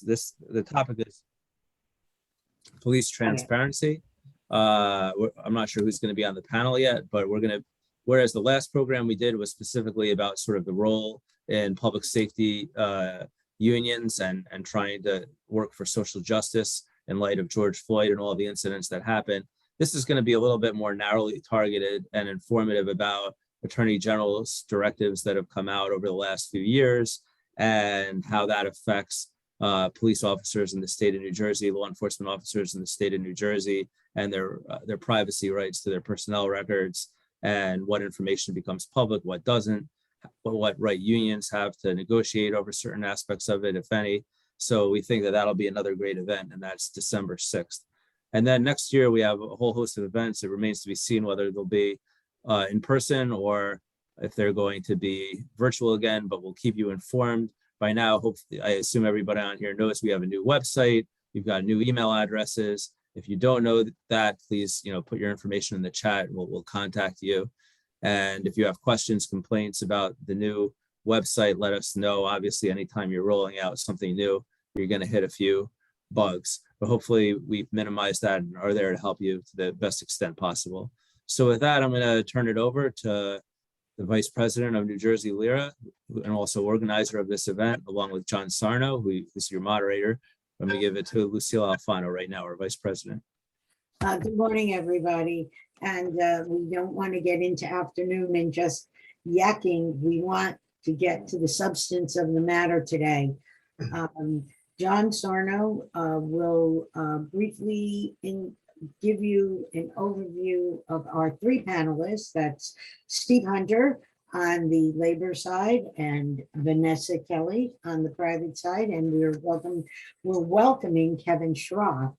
The topic is police transparency. I'm not sure who's going to be on the panel yet, but whereas the last program we did was specifically about sort of the role in public safety unions and trying to work for social justice in light of George Floyd and all the incidents that happened. This is going to be a little bit more narrowly targeted and informative about Attorney General's directives that have come out over the last few years and how that affects police officers in the state of New Jersey, law enforcement officers in the state of New Jersey, and their privacy rights to their personnel records, and what information becomes public, what doesn't, what right unions have to negotiate over certain aspects of it, if any. So we think that that'll be another great event, and that's December 6th. And then next year we have a whole host of events. It remains to be seen whether they'll be in person or if they're going to be virtual again, but we'll keep you informed. By now, hopefully, I assume everybody on here knows we have a new website. We've got new email addresses. If you don't know that, please, put your information in the chat. We'll contact you. And if you have questions, complaints about the new website, let us know. Obviously, anytime you're rolling out something new, you're going to hit a few bugs, but hopefully we've minimized that and are there to help you to the best extent possible. So with that, I'm going to turn it over to the Vice President of New Jersey, Lera, and also organizer of this event, along with John Sarno, who is your moderator. I'm going to give it to Lucille Alfano right now, our Vice President. Good morning, everybody. And we don't want to get into afternoon and just yakking. We want to get to the substance of the matter today. John Sarno will briefly give you an overview of our three panelists. That's Steve Hunter on the labor side and Vanessa Kelly on the private side. And we're welcoming Kevin Schroff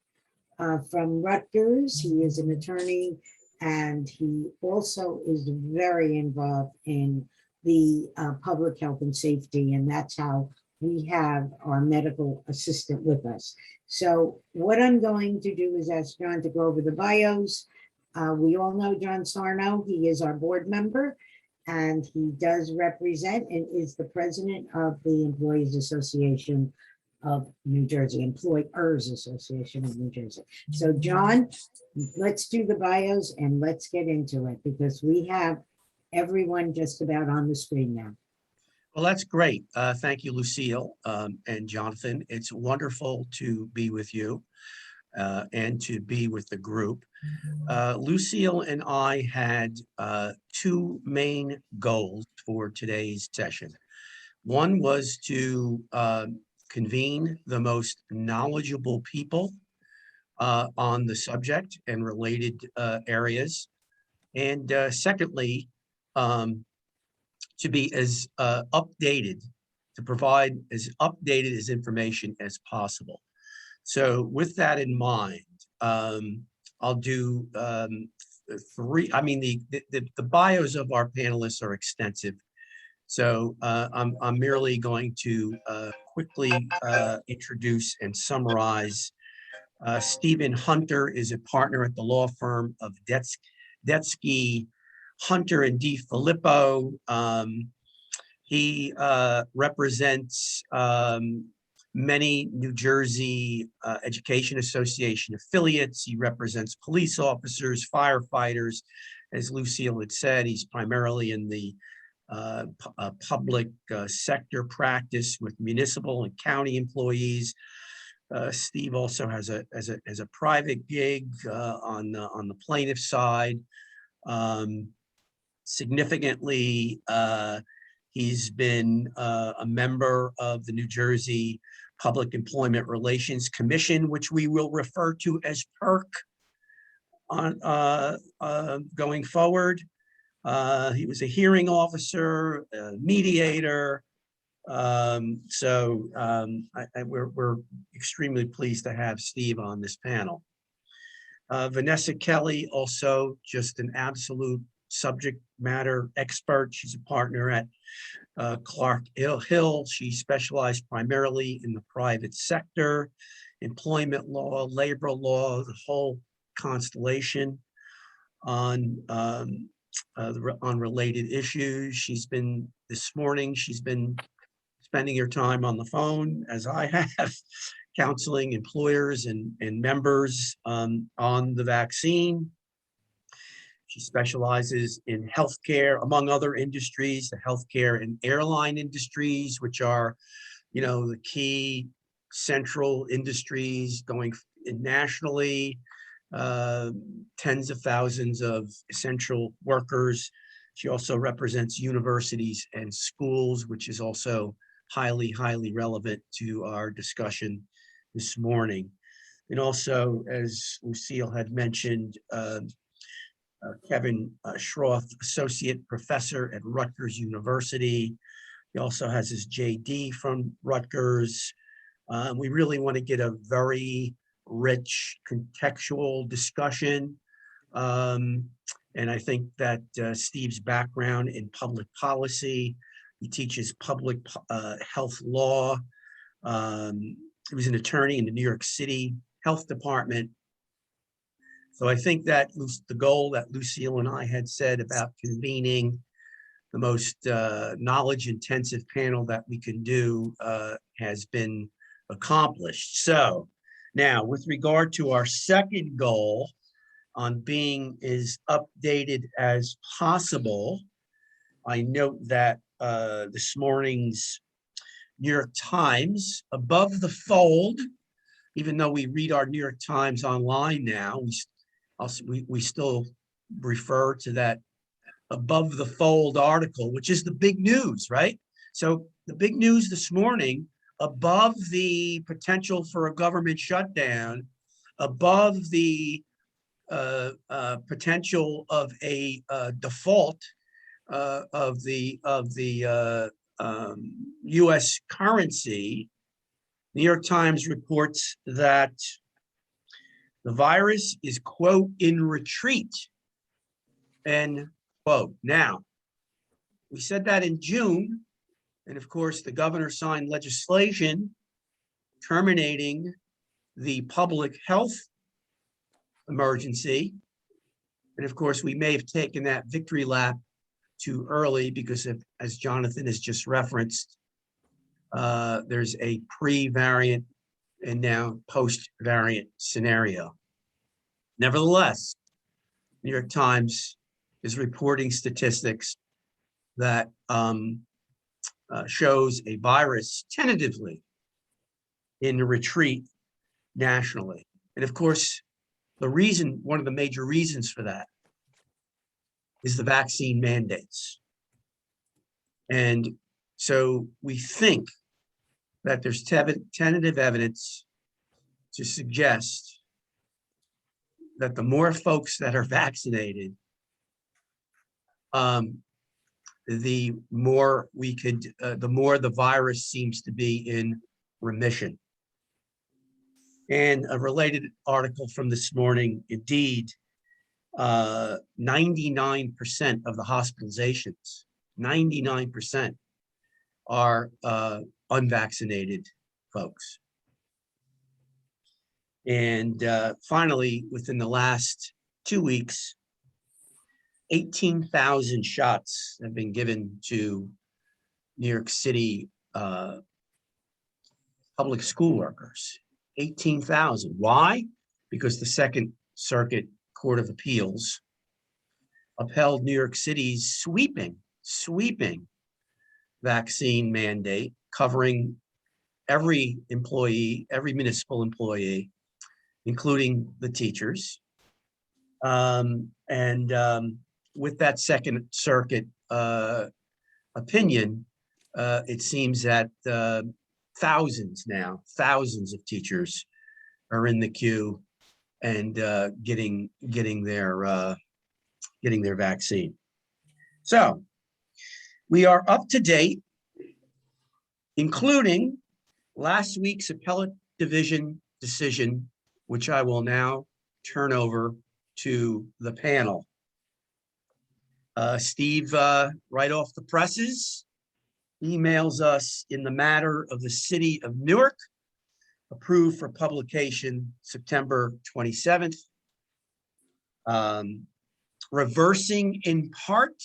from Rutgers. He is an attorney and he also is very involved in the public health and safety, and that's how we have our medical assistant with us. So what I'm going to do is ask John to go over the bios. We all know John Sarno. He is our board member and he does represent and is the president of the Employees Association of New Jersey, Employers Association of New Jersey. So John, let's do the bios and let's get into it because we have everyone just about on the screen now. Well, that's great. Thank you, Lucille and Jonathan. It's wonderful to be with you and to be with the group. Lucille and I had two main goals for today's session. One was to convene the most knowledgeable people on the subject and related areas. And secondly, to be as updated, to provide as updated as information as possible. So with that in mind, I'll do three. I mean, the bios of our panelists are extensive. So I'm merely going to quickly introduce and summarize. Stephen Hunter is a partner at the law firm of Detsky, Hunter and D. Filippo. He represents many New Jersey Education Association affiliates. He represents police officers, firefighters. As Lucille had said, he's primarily in the public sector practice with municipal and county employees. Steve also has a private gig on the plaintiff side. Significantly, he's been a member of the New Jersey Public Employment Relations Commission, which we will refer to as PERC on going forward. He was a hearing officer, a mediator. We're extremely pleased to have Steve on this panel. Vanessa Kelly, also just an absolute subject matter expert. She's a partner at Clark Hill. She specialized primarily in the private sector, employment law, labor law, the whole constellation on related issues. This morning, she's been spending your time on the phone, as I have, counseling employers and members on the vaccine. She specializes in healthcare, among other industries, the healthcare and airline industries, which are, you know, the key central industries going nationally, tens of thousands of essential workers. She also represents universities and schools, which is also highly, highly relevant to our discussion this morning. And also, as Lucille had mentioned, Kevin Schroth, Associate Professor at Rutgers University. He also has his JD from Rutgers. We really want to get a very rich contextual discussion. And I think that Steve's background in public policy, he teaches public health law. He was an attorney in the New York City Health Department. So I think that the goal that Lucille and I had said about convening the most knowledge-intensive panel that we can do has been accomplished. So now, with regard to our second goal on being as updated as possible, I note that this morning's New York Times, above the fold, even though we read our New York Times online now, we still refer to that above the fold article, which is the big news, right? So the big news this morning, above the potential for a government shutdown, above the potential of a default of the U.S. currency, New York Times reports that the virus is, quote, in retreat, end quote. Now, we said that in June, and of course, the governor signed legislation terminating the public health emergency. And of course, we may have taken that victory lap too early because of, as Jonathan has just referenced, there's a pre-variant and now post-variant scenario. Nevertheless, New York Times is reporting statistics that shows a virus tentatively in retreat nationally. And of course, one of the major reasons for that is the vaccine mandates. And so we think that there's tentative evidence to suggest that the more folks that are vaccinated, the more the virus seems to be in remission. And a related article from this morning, indeed, 99% of the hospitalizations, 99% are unvaccinated folks. And finally, within the last 2 weeks, 18,000 shots have been given to New York City public school workers. 18,000. Why? Because the Second Circuit Court of Appeals upheld New York City's sweeping vaccine mandate covering every employee, every municipal employee, including the teachers. With that Second Circuit opinion, it seems that thousands of teachers are in the queue and getting their vaccine. So we are up to date, including last week's appellate division decision, which I will now turn over to the panel. Steve, right off the presses, emails us in the matter of the city of Newark, approved for publication September 27th. Reversing in part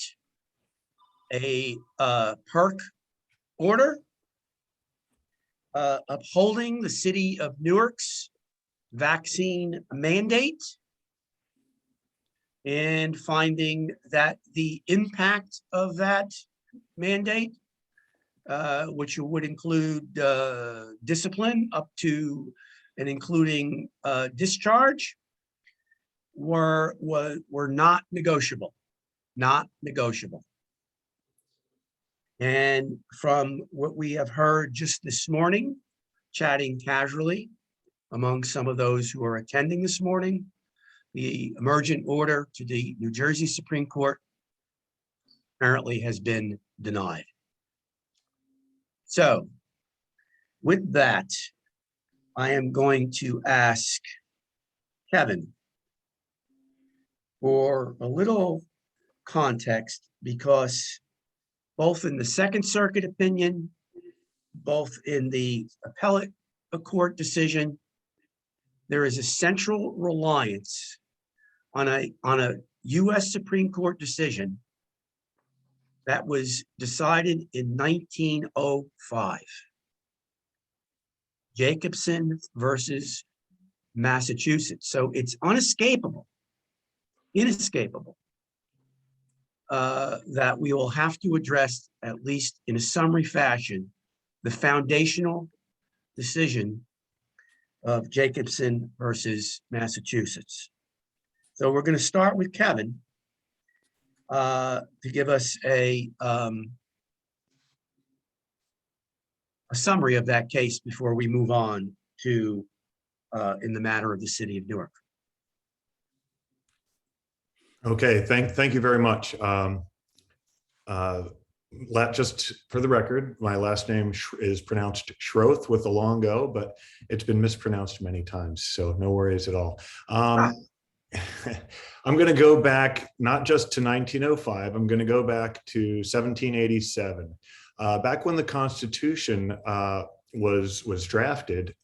a PERC order upholding the city of Newark's vaccine mandate and finding that the impact of that mandate, which would include discipline up to and including discharge, were not negotiable, not negotiable. And from what we have heard just this morning, chatting casually among some of those who are attending this morning, the emergent order to the New Jersey Supreme Court apparently has been denied. So with that, I am going to ask Kevin for a little context, because both in the Second Circuit opinion, both in the appellate court decision, there is a central reliance on a US Supreme Court decision that was decided in 1905. Jacobson versus Massachusetts. So it's inescapable that we will have to address, at least in a summary fashion, the foundational decision of Jacobson versus Massachusetts. So we're going to start with Kevin to give us a summary of that case before we move on to in the matter of the city of Newark. Okay, thank you very much. Just for the record, my last name is pronounced Schroth with a long O, but it's been mispronounced many times, so no worries at all. I'm going to go back not just to 1905, I'm going to go back to 1787. Back when the Constitution was drafted,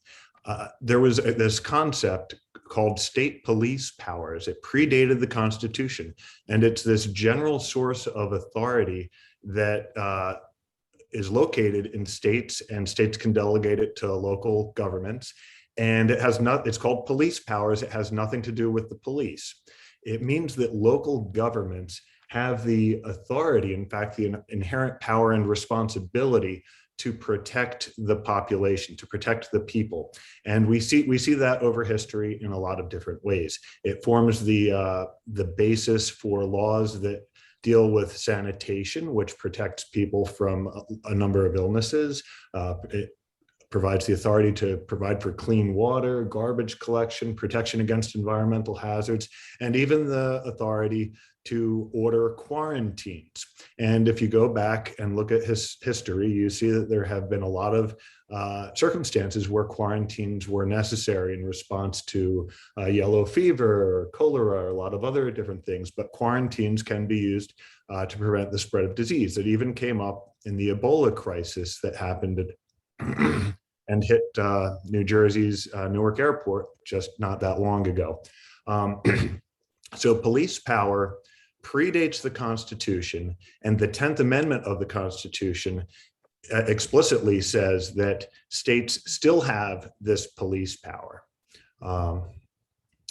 there was this concept called state police powers. It predated the Constitution, and it's this general source of authority that is located in states, and states can delegate it to local governments. And it's called police powers. It has nothing to do with the police. It means that local governments have the authority, in fact, the inherent power and responsibility to protect the population, to protect the people. And we see that over history in a lot of different ways. It forms the basis for laws that deal with sanitation, which protects people from a number of illnesses. It provides the authority to provide for clean water, garbage collection, protection against environmental hazards, and even the authority to order quarantines. And if you go back and look at history, you see that there have been a lot of circumstances where quarantines were necessary in response to yellow fever or cholera or a lot of other different things. But quarantines can be used to prevent the spread of disease. It even came up in the Ebola crisis that happened and hit New Jersey's Newark Airport just not that long ago. So police power predates the Constitution, and the 10th Amendment of the Constitution explicitly says that states still have this police power.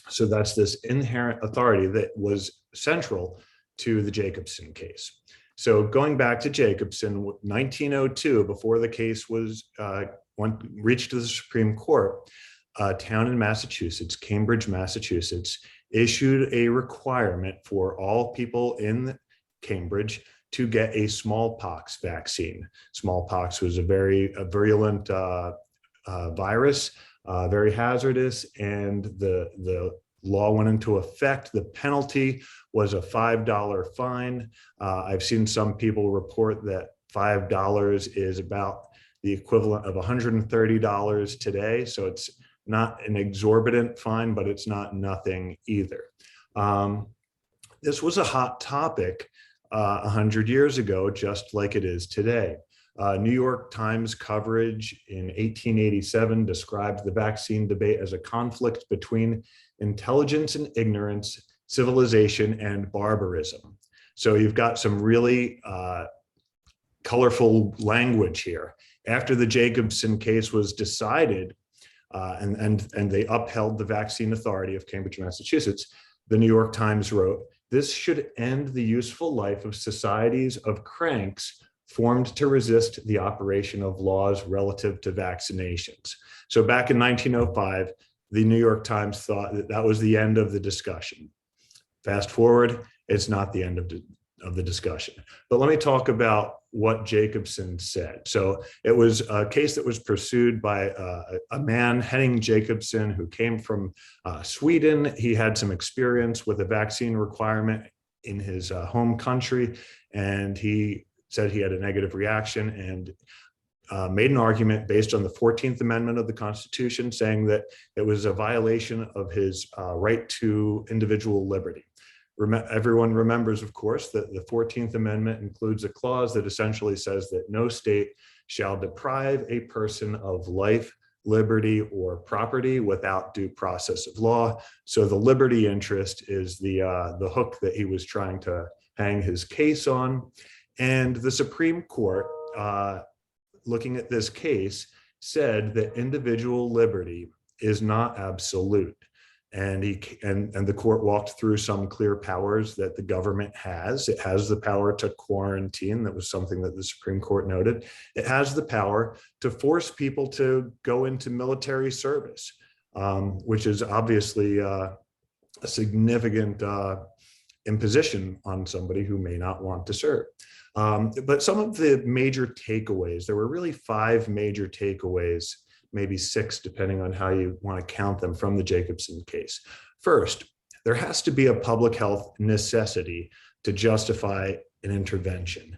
So that's this inherent authority that was central to the Jacobson case. So going back to Jacobson, 1902, before the case was reached to the Supreme Court, a town in Massachusetts, Cambridge, Massachusetts, issued a requirement for all people in Cambridge to get a smallpox vaccine. Smallpox was a very virulent virus, very hazardous, and the law went into effect. The penalty was a $5 fine. I've seen some people report that $5 is about the equivalent of $130 today. So it's not an exorbitant fine, but it's not nothing either. This was a hot topic 100 years ago, just like it is today. New York Times coverage in 1887 described the vaccine debate as a conflict between intelligence and ignorance, civilization and barbarism. So you've got some really colorful language here. After the Jacobson case was decided, and they upheld the vaccine authority of Cambridge, Massachusetts, the New York Times wrote, "This should end the useful life of societies of cranks formed to resist the operation of laws relative to vaccinations." So back in 1905, the New York Times thought that that was the end of the discussion. Fast forward, it's not the end of the discussion. But let me talk about what Jacobson said. So it was a case that was pursued by a man, Henning Jacobson, who came from Sweden. He had some experience with a vaccine requirement in his home country, and he said he had a negative reaction and made an argument based on the 14th Amendment of the Constitution, saying that it was a violation of his right to individual liberty. Everyone remembers, of course, that the 14th Amendment includes a clause that essentially says that no state shall deprive a person of life, liberty, or property without due process of law. So the liberty interest is the hook that he was trying to hang his case on. And the Supreme Court, looking at this case, said that individual liberty is not absolute. And the court walked through some clear powers that the government has. It has the power to quarantine. That was something that the Supreme Court noted. It has the power to force people to go into military service, which is obviously a significant imposition on somebody who may not want to serve. But some of the major takeaways, there were really 5 major takeaways, maybe 6, depending on how you want to count them, from the Jacobson case. First, there has to be a public health necessity to justify an intervention.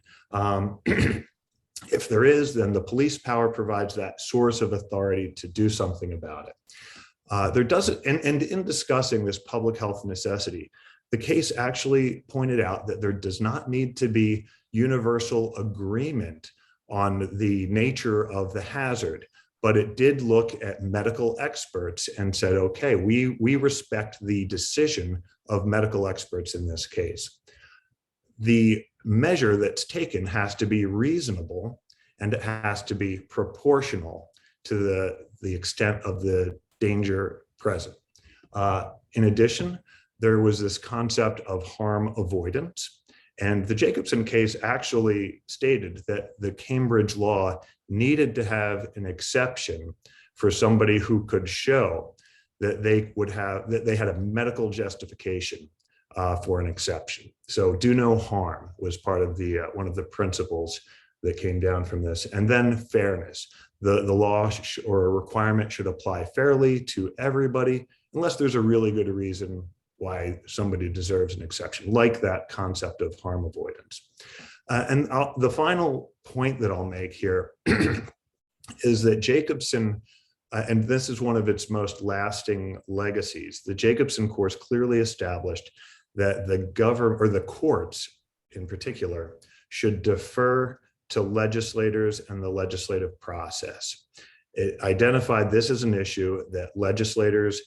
If there is, then the police power provides that source of authority to do something about it. There doesn't, and in discussing this public health necessity, the case actually pointed out that there does not need to be universal agreement on the nature of the hazard, but it did look at medical experts and said, okay, we respect the decision of medical experts in this case. The measure that's taken has to be reasonable, and it has to be proportional to the extent of the danger present. In addition, there was this concept of harm avoidance. And the Jacobson case actually stated that the Cambridge law needed to have an exception for somebody who could show that they had a medical justification for an exception. So do no harm was part of the one of the principles that came down from this. And then fairness. The law or a requirement should apply fairly to everybody, unless there's a really good reason why somebody deserves an exception, like that concept of harm avoidance. The final point that I'll make here is that Jacobson, and this is one of its most lasting legacies, the Jacobson course clearly established that the government, or the courts in particular, should defer to legislators and the legislative process. It identified this as an issue that legislators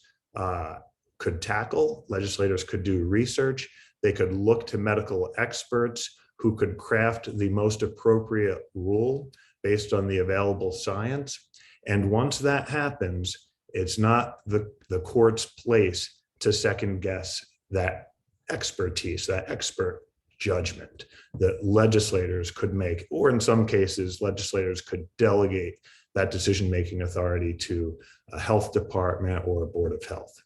could tackle. Legislators could do research. They could look to medical experts who could craft the most appropriate rule based on the available science. And once that happens, it's not the court's place to second guess that expertise, that expert judgment that legislators could make, or in some cases, legislators could delegate that decision-making authority to a health department or a board of health.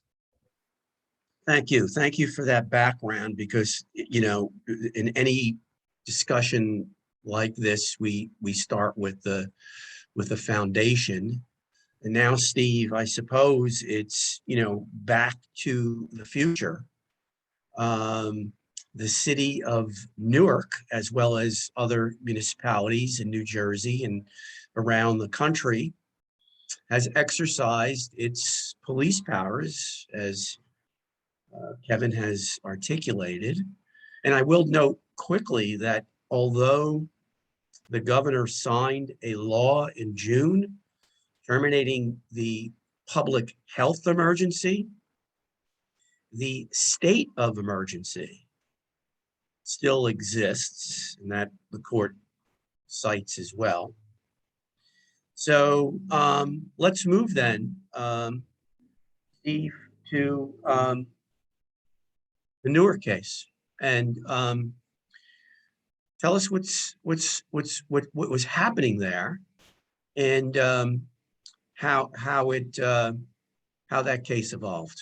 Thank you. Thank you for that background, because, you know, in any discussion like this, we start with the foundation. And now, Steve, I suppose it's, you know, back to the future. The city of Newark, as well as other municipalities in New Jersey and around the country, has exercised its police powers, as Kevin has articulated. And I will note quickly that although the governor signed a law in June terminating the public health emergency, the state of emergency still exists, and that the court cites as well. So let's move then, Steve, to the Newark case, and tell us what was happening there, and how that case evolved.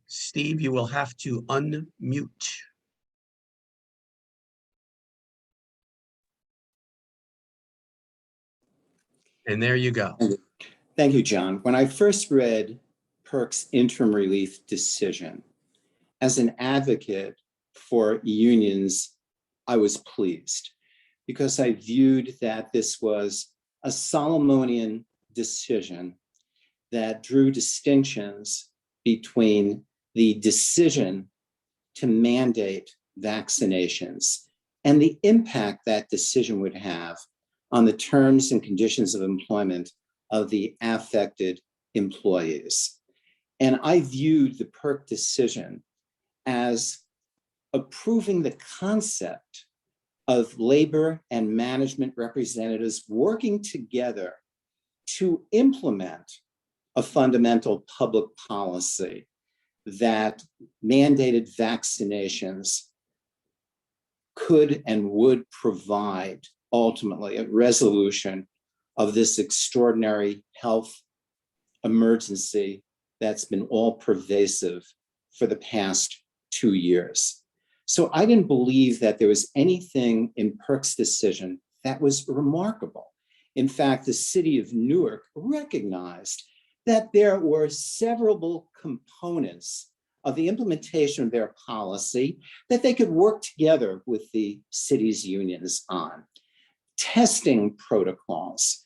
Steve, you will have to unmute. And there you go. Thank you, John. When I first read PERC's interim relief decision, as an advocate for unions, I was pleased because I viewed that this was a Solomonian decision that drew distinctions between the decision to mandate vaccinations and the impact that decision would have on the terms and conditions of employment of the affected employees. And I viewed the PERC decision as approving the concept of labor and management representatives working together to implement a fundamental public policy that mandated vaccinations could and would provide ultimately a resolution of this extraordinary health emergency that's been all pervasive for the past 2 years. So I didn't believe that there was anything in PERC's decision that was remarkable. In fact, the city of Newark recognized that there were several components of the implementation of their policy that they could work together with the city's unions on. Testing protocols,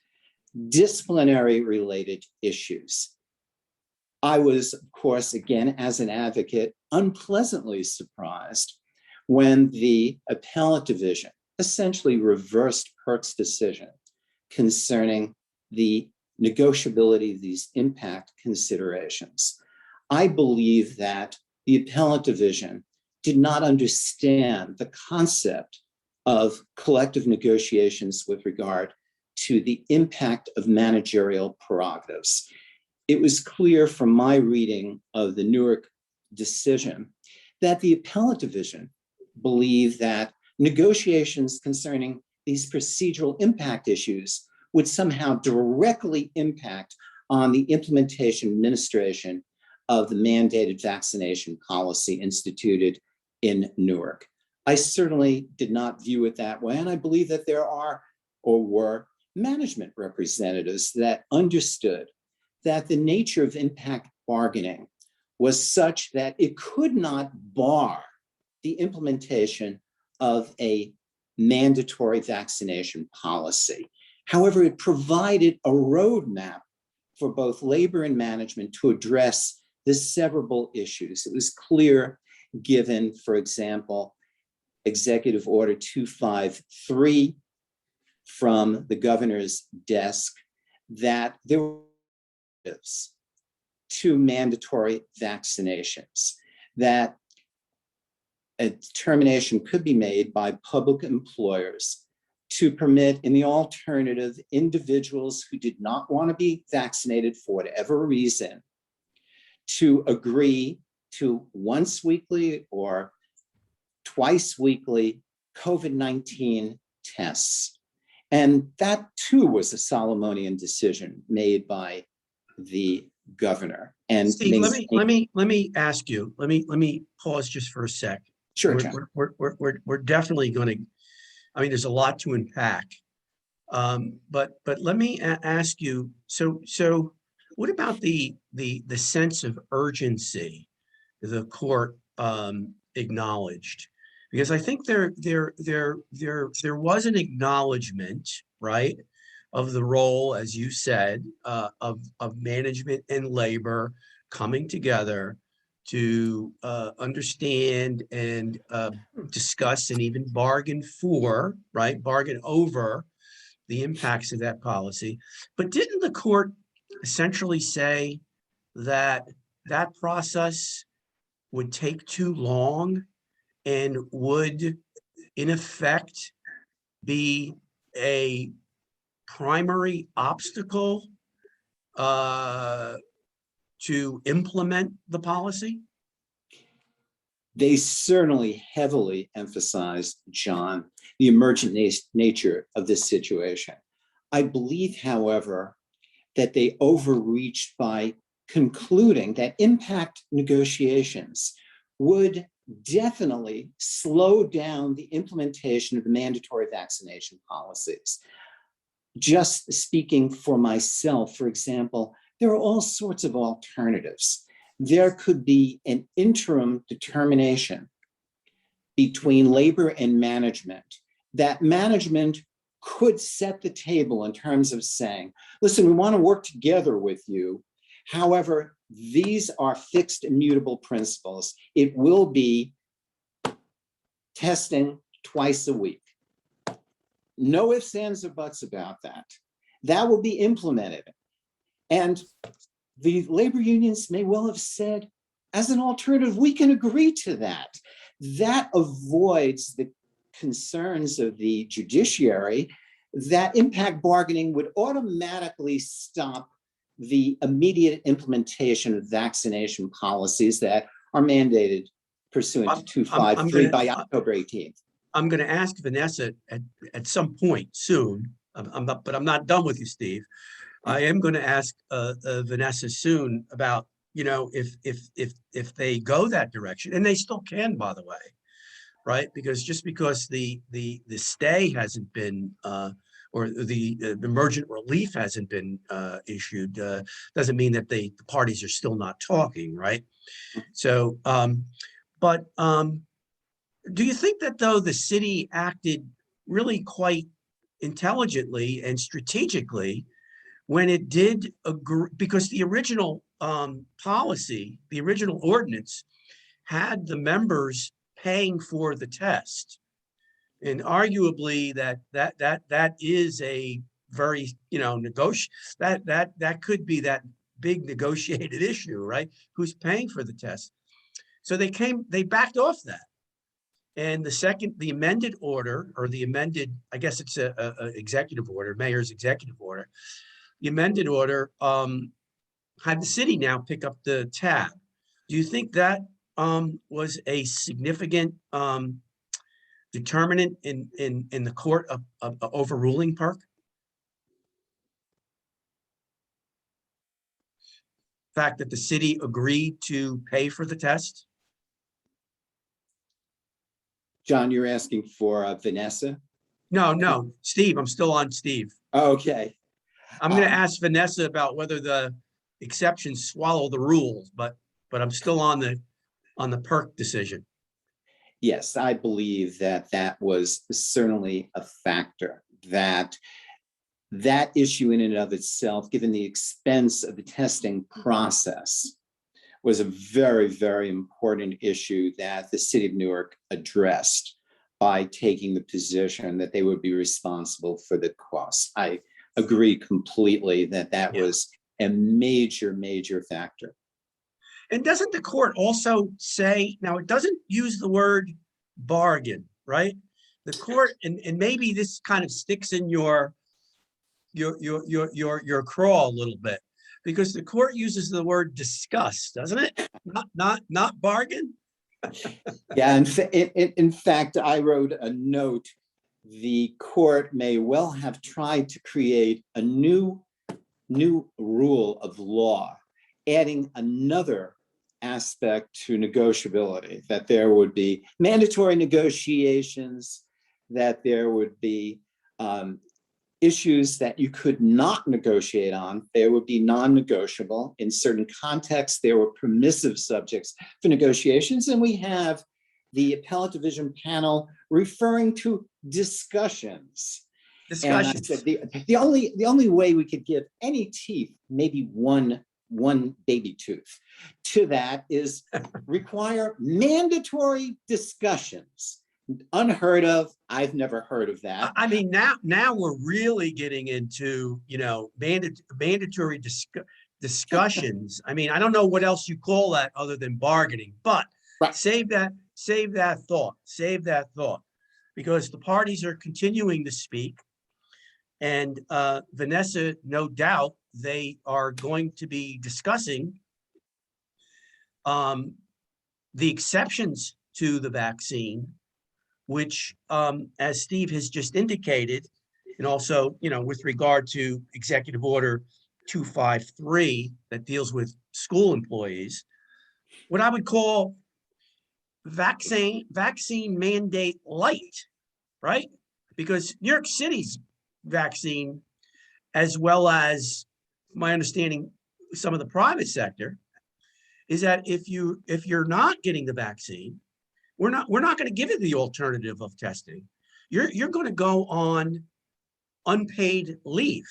disciplinary related issues. I was, of course, again, as an advocate, unpleasantly surprised when the appellate division essentially reversed PERC's decision concerning the negotiability of these impact considerations. I believe that the appellate division did not understand the concept of collective negotiations with regard to the impact of managerial prerogatives. It was clear from my reading of the Newark decision that the appellate division believed that negotiations concerning these procedural impact issues would somehow directly impact on the implementation administration of the mandated vaccination policy instituted in Newark. I certainly did not view it that way, and I believe that there are or were management representatives that understood that the nature of impact bargaining was such that it could not bar the implementation of a mandatory vaccination policy. However, it provided a roadmap for both labor and management to address the several issues. It was clear, given, for example, Executive Order 253 from the governor's desk, that there were to mandatory vaccinations, that a determination could be made by public employers to permit, in the alternative, individuals who did not want to be vaccinated for whatever reason to agree to once weekly or twice weekly COVID-19 tests. And that too was a Solomonian decision made by the governor. And Steve, let me ask you, let me pause just for a sec. Sure, John. We're definitely going to, I mean, there's a lot to unpack. But let me ask you, so what about the sense of urgency the court acknowledged? Because I think there was an acknowledgement, right, of the role, as you said, of management and labor coming together to understand and discuss and even bargain for, right, bargain over the impacts of that policy. But didn't the court essentially say that that process would take too long and would in effect be a primary obstacle to implement the policy? They certainly heavily emphasized, John, the emergent nature of this situation. I believe, however, that they overreached by concluding that impact negotiations would definitely slow down the implementation of the mandatory vaccination policies. Just speaking for myself, for example, there are all sorts of alternatives. There could be an interim determination between labor and management that management could set the table in terms of saying, listen, we want to work together with you. However, these are fixed immutable principles. It will be testing twice a week. No ifs, ands, or buts about that. That will be implemented. And the labor unions may well have said, as an alternative, we can agree to that. That avoids the concerns of the judiciary that impact bargaining would automatically stop the immediate implementation of vaccination policies that are mandated pursuant to 253 by October 18th. I'm going to ask Vanessa at some point soon. But I'm not done with you, Steve. I am going to ask Vanessa soon about, you know, if they go that direction, and they still can, by the way, right? Because just because the stay hasn't been or the emergent relief hasn't been issued doesn't mean that the parties are still not talking, right? So, do you think that though the city acted really quite intelligently and strategically when it did agree, because the original policy, the original ordinance had the members paying for the test, and arguably that is a very, you know, that could be that big negotiated issue, right? Who's paying for the test? So they backed off that. And the amended order, or the amended, I guess it's a executive order, mayor's executive order. The amended order had the city now pick up the tab. Do you think that was a significant determinant in the court of overruling Perk? Fact that the city agreed to pay for the test? John, you're asking for Vanessa? No, Steve, I'm still on Steve. Okay. I'm going to ask Vanessa about whether the exceptions swallow the rules, but I'm still on the Perk decision. Yes, I believe that was certainly a factor, that issue in and of itself, given the expense of the testing process, was a very, very important issue that the city of Newark addressed by taking the position that they would be responsible for the costs. I agree completely that was a major, major factor. And doesn't the court also say, now it doesn't use the word bargain, right? The court, and maybe this kind of sticks in your craw a little bit, because the court uses the word discuss, doesn't it? Not bargain. Yeah, in fact, I wrote a note. The court may well have tried to create a new rule of law, adding another aspect to negotiability, that there would be mandatory negotiations, that there would be issues that you could not negotiate on. There would be non-negotiable. In certain contexts, there were permissive subjects for negotiations, and we have the appellate division panel referring to discussions. And I said the only way we could give any teeth, maybe one baby tooth, to that is require mandatory discussions. Unheard of. I've never heard of that. I mean, now we're really getting into, you know, mandatory discussions. I mean, I don't know what else you call that other than bargaining, but Right. Save that thought, because the parties are continuing to speak. And Vanessa, no doubt, they are going to be discussing the exceptions to the vaccine, which, as Steve has just indicated, and also, with regard to Executive Order 253 that deals with school employees, what I would call vaccine mandate light, right? Because New York City's vaccine, as well as my understanding, some of the private sector, is that if you're not getting the vaccine, we're not going to give you the alternative of testing. You're going to go on unpaid leave,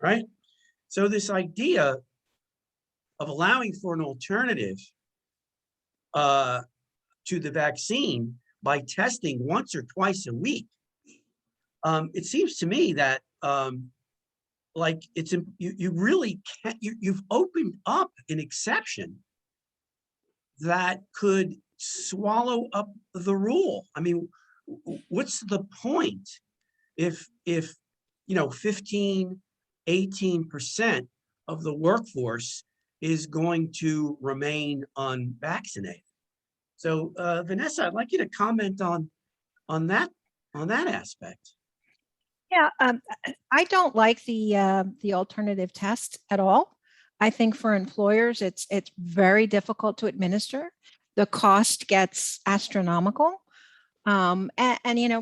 right? So this idea of allowing for an alternative to the vaccine by testing once or twice a week, it seems to me that like you really can't, you've opened up an exception that could swallow up the rule. I mean, what's the point if 15, 18% of the workforce is going to remain unvaccinated? So Vanessa, I'd like you to comment on that aspect. Yeah, I don't like the alternative test at all. I think for employers, it's very difficult to administer. The cost gets astronomical, and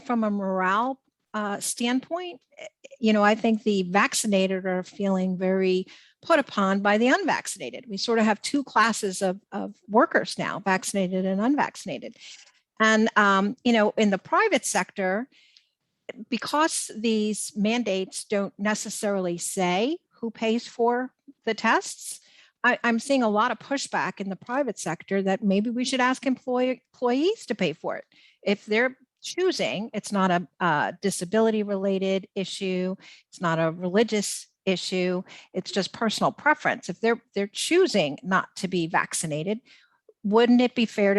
from a morale standpoint, I think the vaccinated are feeling very put upon by the unvaccinated. We sort of have two classes of workers now, vaccinated and unvaccinated. And in the private sector, because these mandates don't necessarily say who pays for the tests, I'm seeing a lot of pushback in the private sector that maybe we should ask employees to pay for it. If they're choosing, it's not a disability related issue, it's not a religious issue, it's just personal preference. If they're choosing not to be vaccinated, wouldn't it be fair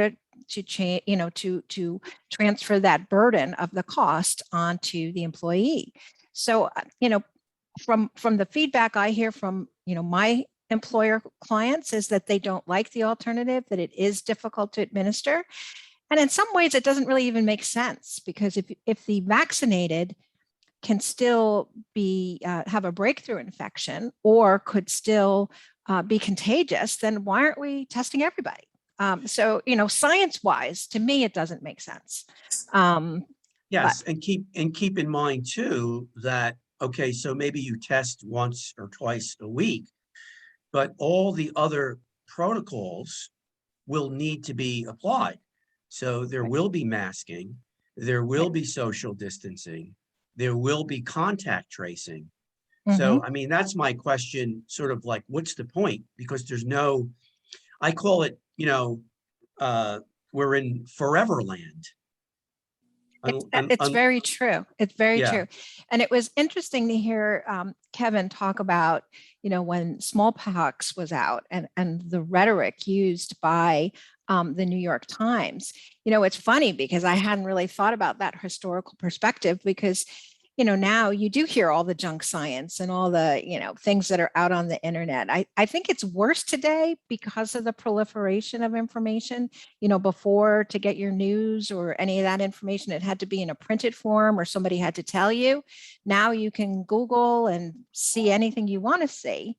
to change, to transfer that burden of the cost onto the employee? So, from the feedback I hear from, my employer clients is that they don't like the alternative, that it is difficult to administer. And in some ways, it doesn't really even make sense, because if the vaccinated can still be have a breakthrough infection or could still be contagious, then why aren't we testing everybody? So, science-wise, to me, it doesn't make sense. Yes, and keep in mind too that, okay, so maybe you test once or twice a week, but all the other protocols will need to be applied. So there will be masking, there will be social distancing, there will be contact tracing. So, I mean, that's my question, sort of like, what's the point? Because there's no, I call it, we're in forever land. It's very true. It's very Yeah. true. And it was interesting to hear Kevin talk about, when smallpox was out and the rhetoric used by the New York Times. It's funny because I hadn't really thought about that historical perspective, because now you do hear all the junk science and all the, things that are out on the internet. I think it's worse today because of the proliferation of information. Before, to get your news or any of that information, it had to be in a printed form or somebody had to tell you. Now you can Google and see anything you want to see.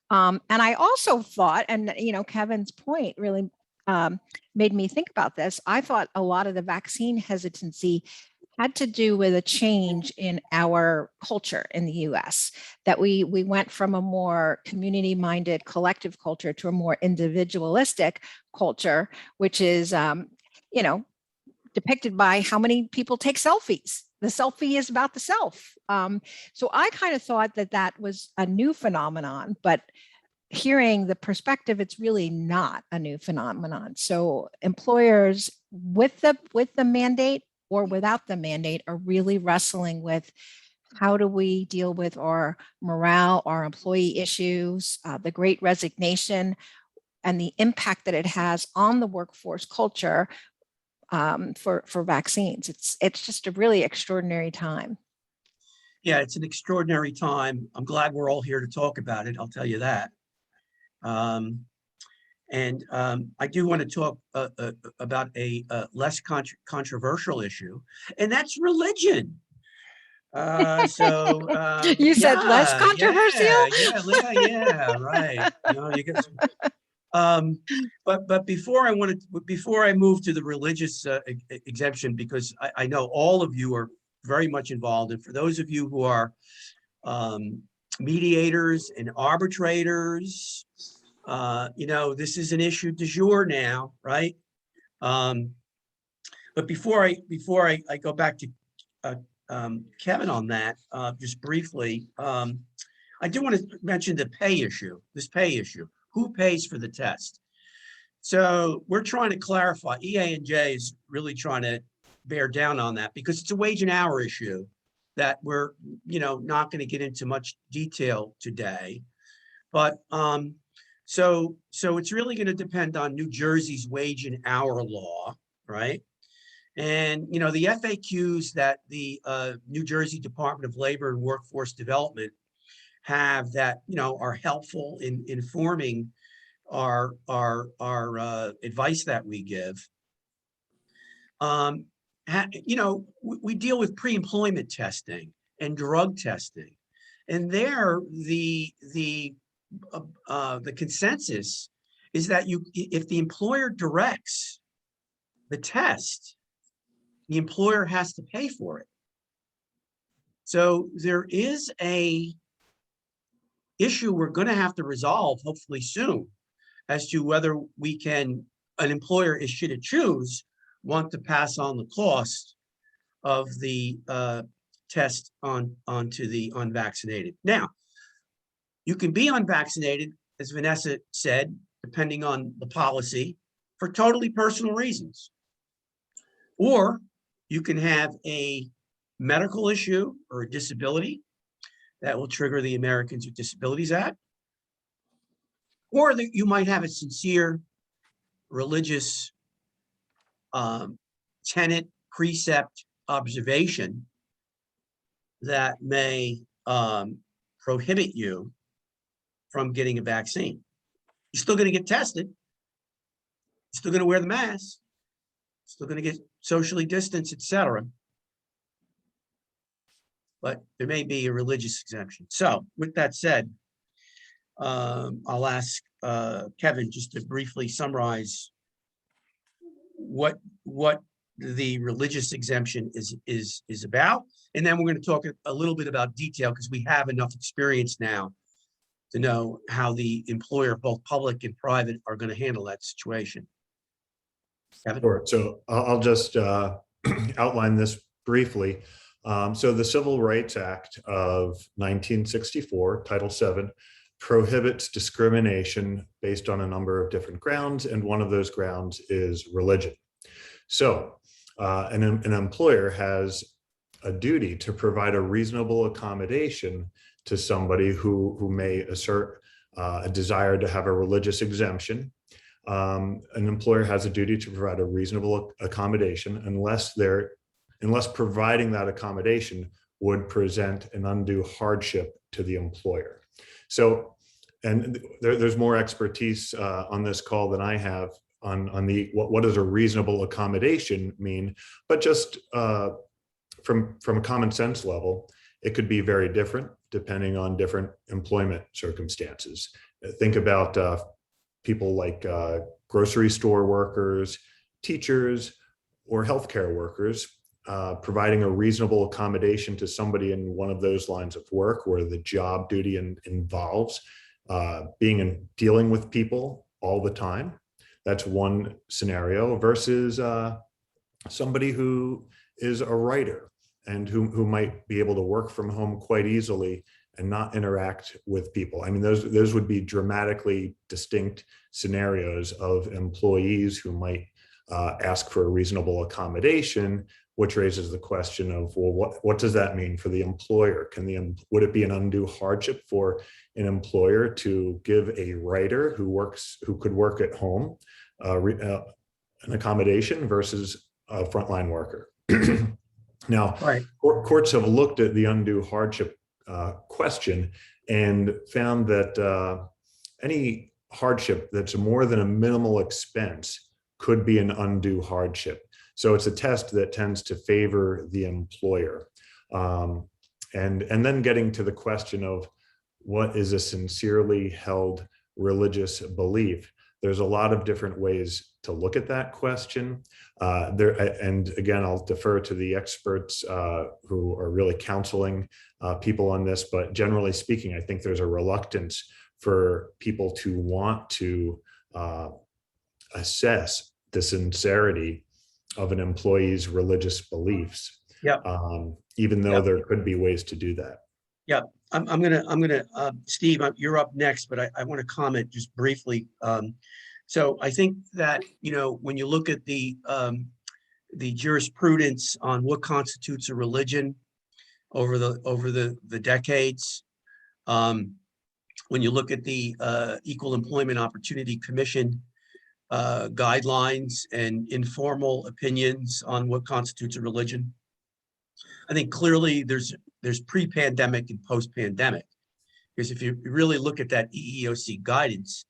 And I also thought, and Kevin's point really made me think about this. I thought a lot of the vaccine hesitancy had to do with a change in our culture in the US, that we went from a more community-minded collective culture to a more individualistic culture, which is, depicted by how many people take selfies. The selfie is about the self. So I kind of thought that was a new phenomenon, but hearing the perspective, it's really not a new phenomenon. So employers with the mandate or without the mandate are really wrestling with, how do we deal with our morale, our employee issues, the Great Resignation, and the impact that it has on the workforce culture for vaccines. It's just a really extraordinary time. Yeah, it's an extraordinary time. I'm glad we're all here to talk about it. I'll tell you that. I do want to talk about a less controversial issue, and that's religion. You said less controversial? Yeah, right. You get some, but before I move to the religious exemption, because I know all of you are very much involved, and for those of you who are mediators and arbitrators, this is an issue du jour now, right? But before I go back to Kevin on that, just briefly, I do want to mention the pay issue, this pay issue. Who pays for the test? So we're trying to clarify, EA&J is really trying to bear down on that because it's a wage and hour issue that we're, not going to get into much detail today. But so it's really going to depend on New Jersey's wage and hour law, right? And, the FAQs that the New Jersey Department of Labor and Workforce Development have that, are helpful in informing our advice that we give. We deal with pre-employment testing and drug testing, and there the consensus is that if the employer directs the test, the employer has to pay for it. So there is a issue we're going to have to resolve hopefully soon as to whether we can, an employer, should it choose, want to pass on the cost of the test onto the unvaccinated. Now, you can be unvaccinated, as Vanessa said, depending on the policy, for totally personal reasons. Or you can have a medical issue or a disability that will trigger the Americans with Disabilities Act. Or that you might have a sincere religious tenet, precept, observation that may prohibit you from getting a vaccine. You're still going to get tested. You're still going to wear the mask. Still going to get socially distanced, etc. But there may be a religious exemption. So with that said, I'll ask Kevin just to briefly summarize what the religious exemption is about. And then we're going to talk a little bit about detail because we have enough experience now to know how the employer, both public and private, are going to handle that situation. Kevin? Sure. So I'll just outline this briefly. So the Civil Rights Act of 1964, Title VII, prohibits discrimination based on a number of different grounds, and one of those grounds is religion. So an employer has a duty to provide a reasonable accommodation to somebody who may assert a desire to have a religious exemption. An employer has a duty to provide a reasonable accommodation unless providing that accommodation would present an undue hardship to the employer. So, and there's more expertise on this call than I have on the what does a reasonable accommodation mean, but just from a common sense level, it could be very different depending on different employment circumstances. Think about people like grocery store workers, teachers, or healthcare workers. Providing a reasonable accommodation to somebody in one of those lines of work where the job duty involves dealing with people all the time. That's one scenario versus somebody who is a writer and who might be able to work from home quite easily and not interact with people. I mean, those would be dramatically distinct scenarios of employees who might ask for a reasonable accommodation, which raises the question of, well, what does that mean for the employer? Would it be an undue hardship for an employer to give a writer who could work at home an accommodation versus a frontline worker? Now, Right. courts have looked at the undue hardship question and found that any hardship that's more than a minimal expense could be an undue hardship. So it's a test that tends to favor the employer. And then getting to the question of what is a sincerely held religious belief, there's a lot of different ways to look at that question. And again, I'll defer to the experts who are really counseling people on this, but generally speaking, I think there's a reluctance for people to want to assess the sincerity of an employee's religious beliefs. Yeah. Even though Yeah. there could be ways to do that. Yeah, I'm gonna, Steve, you're up next, but I want to comment just briefly. So I think that, when you look at the jurisprudence on what constitutes a religion over the decades, when you look at the Equal Employment Opportunity Commission guidelines and informal opinions on what constitutes a religion, I think clearly there's pre-pandemic and post-pandemic, because if you really look at that EEOC guidance,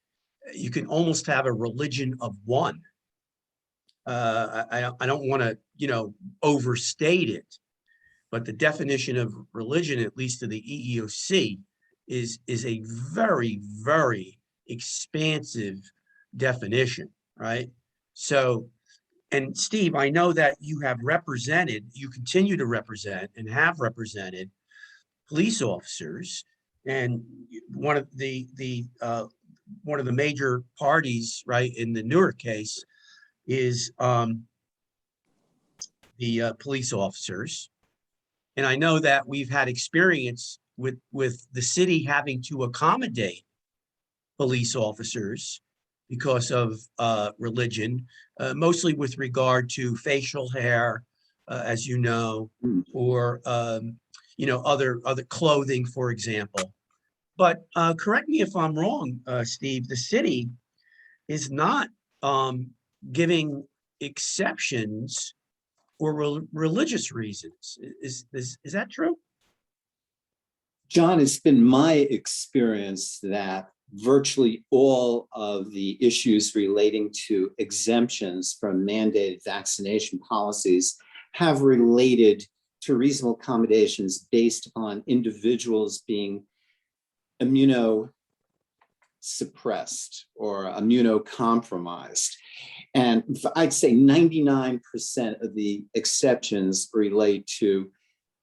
you can almost have a religion of one. I don't want to, overstate it, but the definition of religion, at least to the EEOC, is a very, very expansive definition, right? So, and Steve, I know that you continue to represent and have represented police officers, and one of the major parties, right, in the Newark case is the police officers. And I know that we've had experience with the city having to accommodate police officers because of religion, mostly with regard to facial hair, as you know, or other clothing, for example. But correct me if I'm wrong, Steve, the city is not giving exceptions for religious reasons. Is that true? John, it's been my experience that virtually all of the issues relating to exemptions from mandated vaccination policies have related to reasonable accommodations based on individuals being immunosuppressed or immunocompromised. And I'd say 99% of the exceptions relate to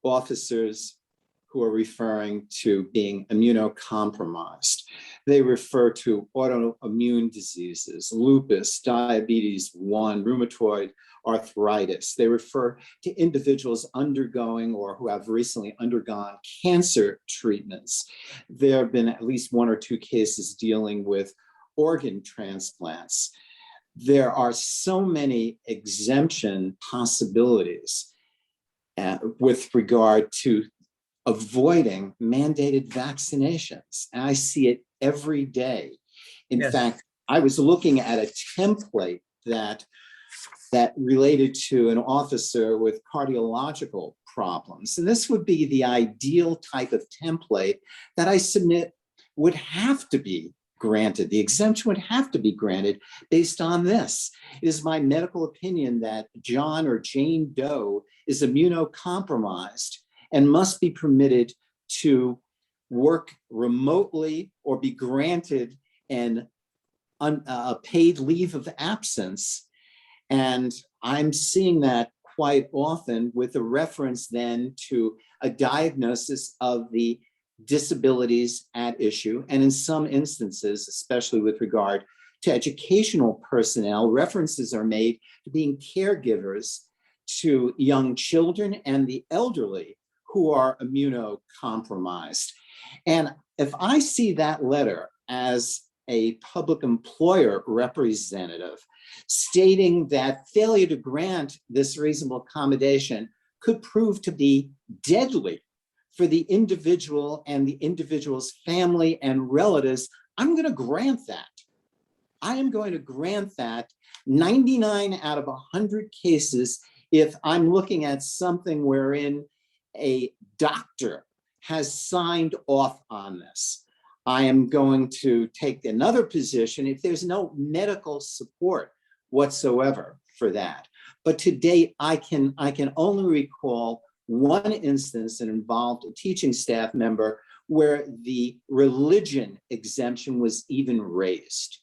officers who are referring to being immunocompromised. They refer to autoimmune diseases, lupus, diabetes 1, rheumatoid arthritis. They refer to individuals undergoing or who have recently undergone cancer treatments. There have been at least 1 or 2 cases dealing with organ transplants. There are so many exemption possibilities with regard to avoiding mandated vaccinations. And I see it every day. In fact, I was looking at a template that related to an officer with cardiological problems. And this would be the ideal type of template that I submit would have to be granted. The exemption would have to be granted based on this. It is my medical opinion that John or Jane Doe is immunocompromised and must be permitted to work remotely or be granted a paid leave of absence. And I'm seeing that quite often with a reference then to a diagnosis of the disabilities at issue. And in some instances, especially with regard to educational personnel, references are made to being caregivers to young children and the elderly who are immunocompromised. And if I see that letter as a public employer representative, stating that failure to grant this reasonable accommodation could prove to be deadly for the individual and the individual's family and relatives, I'm going to grant that. I am going to grant that 99 out of 100 cases if I'm looking at something wherein a doctor has signed off on this. I am going to take another position if there's no medical support whatsoever for that. But to date, I can only recall one instance that involved a teaching staff member where the religion exemption was even raised.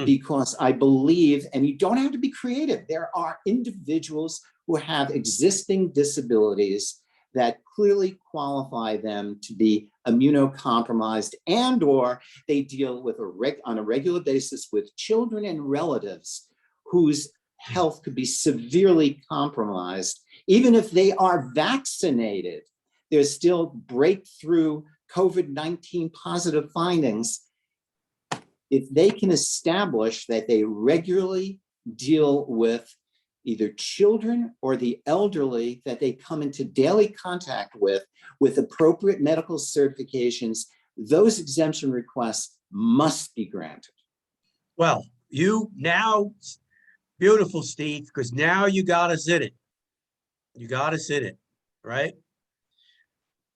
Because I believe, and you don't have to be creative, there are individuals who have existing disabilities that clearly qualify them to be immunocompromised, and or they deal with on a regular basis with children and relatives whose health could be severely compromised. Even if they are vaccinated, there's still breakthrough COVID-19 positive findings. If they can establish that they regularly deal with either children or the elderly that they come into daily contact with appropriate medical certifications, those exemption requests must be granted. Well, you now, beautiful, Steve, because now you got us in it. You got us in it, right?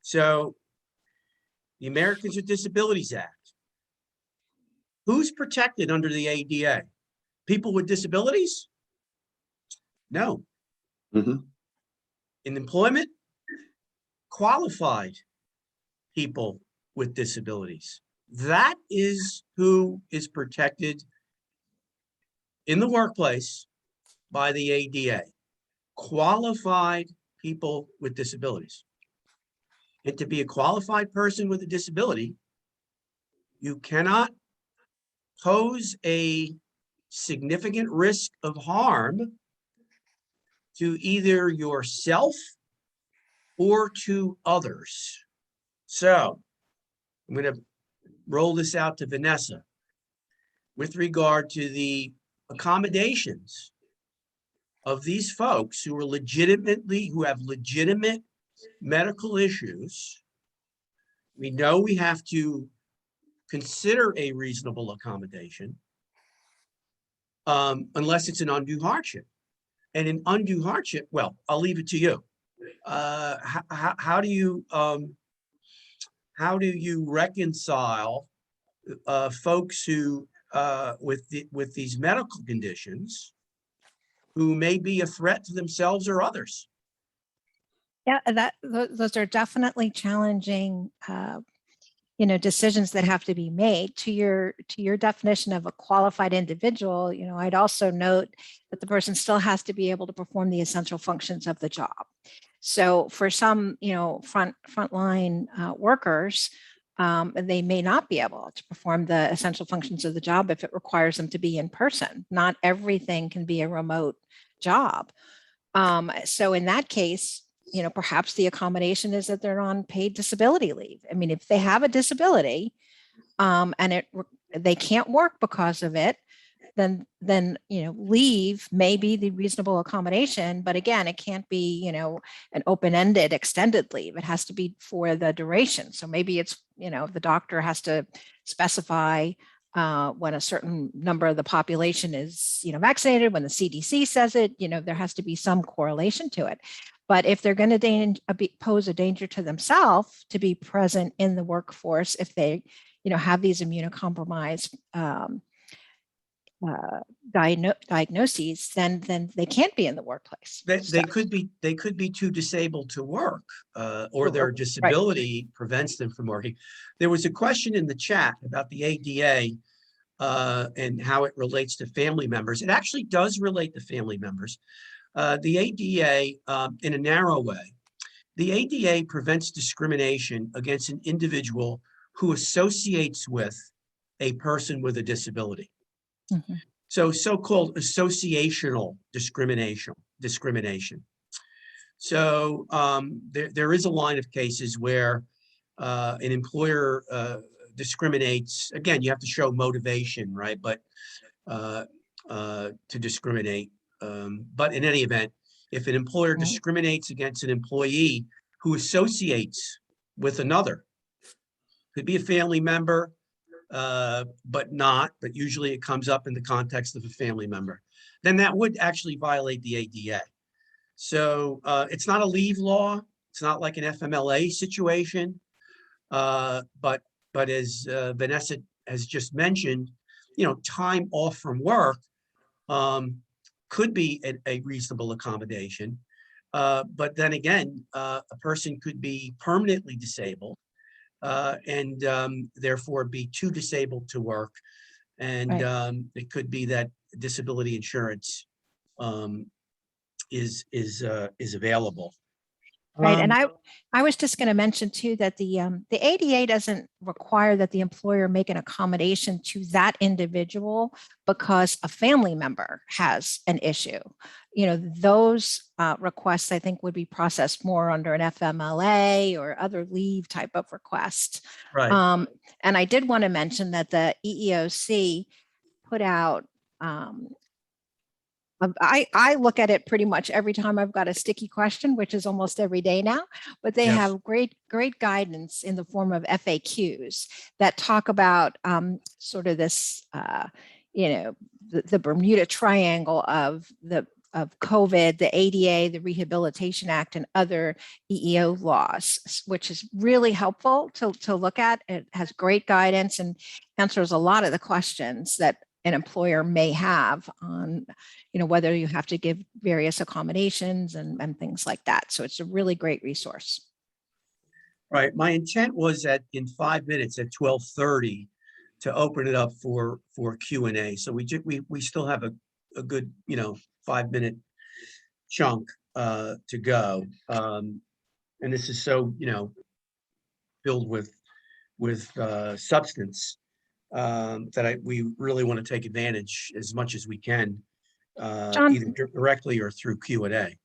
So the Americans with Disabilities Act. Who's protected under the ADA? People with disabilities? No. Mm-hmm. In employment, qualified people with disabilities. That is who is protected in the workplace by the ADA. Qualified people with disabilities. And to be a qualified person with a disability, you cannot pose a significant risk of harm to either yourself or to others. So I'm going to roll this out to Vanessa with regard to the accommodations of these folks who have legitimate medical issues. We know we have to consider a reasonable accommodation unless it's an undue hardship. And an undue hardship, well, I'll leave it to you. How do you reconcile folks who with these medical conditions who may be a threat to themselves or others? Yeah, those are definitely challenging decisions that have to be made. To your definition of a qualified individual, I'd also note that the person still has to be able to perform the essential functions of the job. So for some, frontline workers, they may not be able to perform the essential functions of the job if it requires them to be in person. Not everything can be a remote job. So in that case, perhaps the accommodation is that they're on paid disability leave. I mean, if they have a disability and they can't work because of it, then leave may be the reasonable accommodation. But again, it can't be an open-ended extended leave. It has to be for the duration. So maybe it's the doctor has to specify when a certain number of the population is vaccinated, when the CDC says it, there has to be some correlation to it. But if they're going to pose a danger to themselves to be present in the workforce, if they, have these immunocompromised diagnoses, then they can't be in the workplace. They could be too disabled to work, or their disability prevents them from working. There was a question in the chat about the ADA and how it relates to family members. It actually does relate to family members. The ADA, in a narrow way, the ADA prevents discrimination against an individual who associates with a person with a disability. Mm-hmm. So-called associational discrimination. So there is a line of cases where an employer discriminates. Again, you have to show motivation, right? But to discriminate. But in any event, if an employer Right. discriminates against an employee who associates with another, could be a family member, but usually it comes up in the context of a family member, then that would actually violate the ADA. So it's not a leave law. It's not like an FMLA situation. But as Vanessa has just mentioned, time off from work could be a reasonable accommodation. But then again, a person could be permanently disabled and therefore be too disabled to work. And Right. it could be that disability insurance is available. Right. And I was just going to mention too that the ADA doesn't require that the employer make an accommodation to that individual because a family member has an issue. Those requests I think would be processed more under an FMLA or other leave type of request. Right. And I did want to mention that the EEOC put out I look at it pretty much every time I've got a sticky question, which is almost every day now, but they Yes. have great guidance in the form of FAQs that talk about sort of this, the Bermuda Triangle of COVID, the ADA, the Rehabilitation Act, and other EEO laws, which is really helpful to look at. It has great guidance and answers a lot of the questions that an employer may have on, whether you have to give various accommodations and things like that. So it's a really great resource. Right. My intent was that in 5 minutes at 12:30 to open it up for Q&A. So we still have a good 5-minute chunk to go. And this is so filled with substance that we really want to take advantage as much as we can, John, either directly or through Q&A.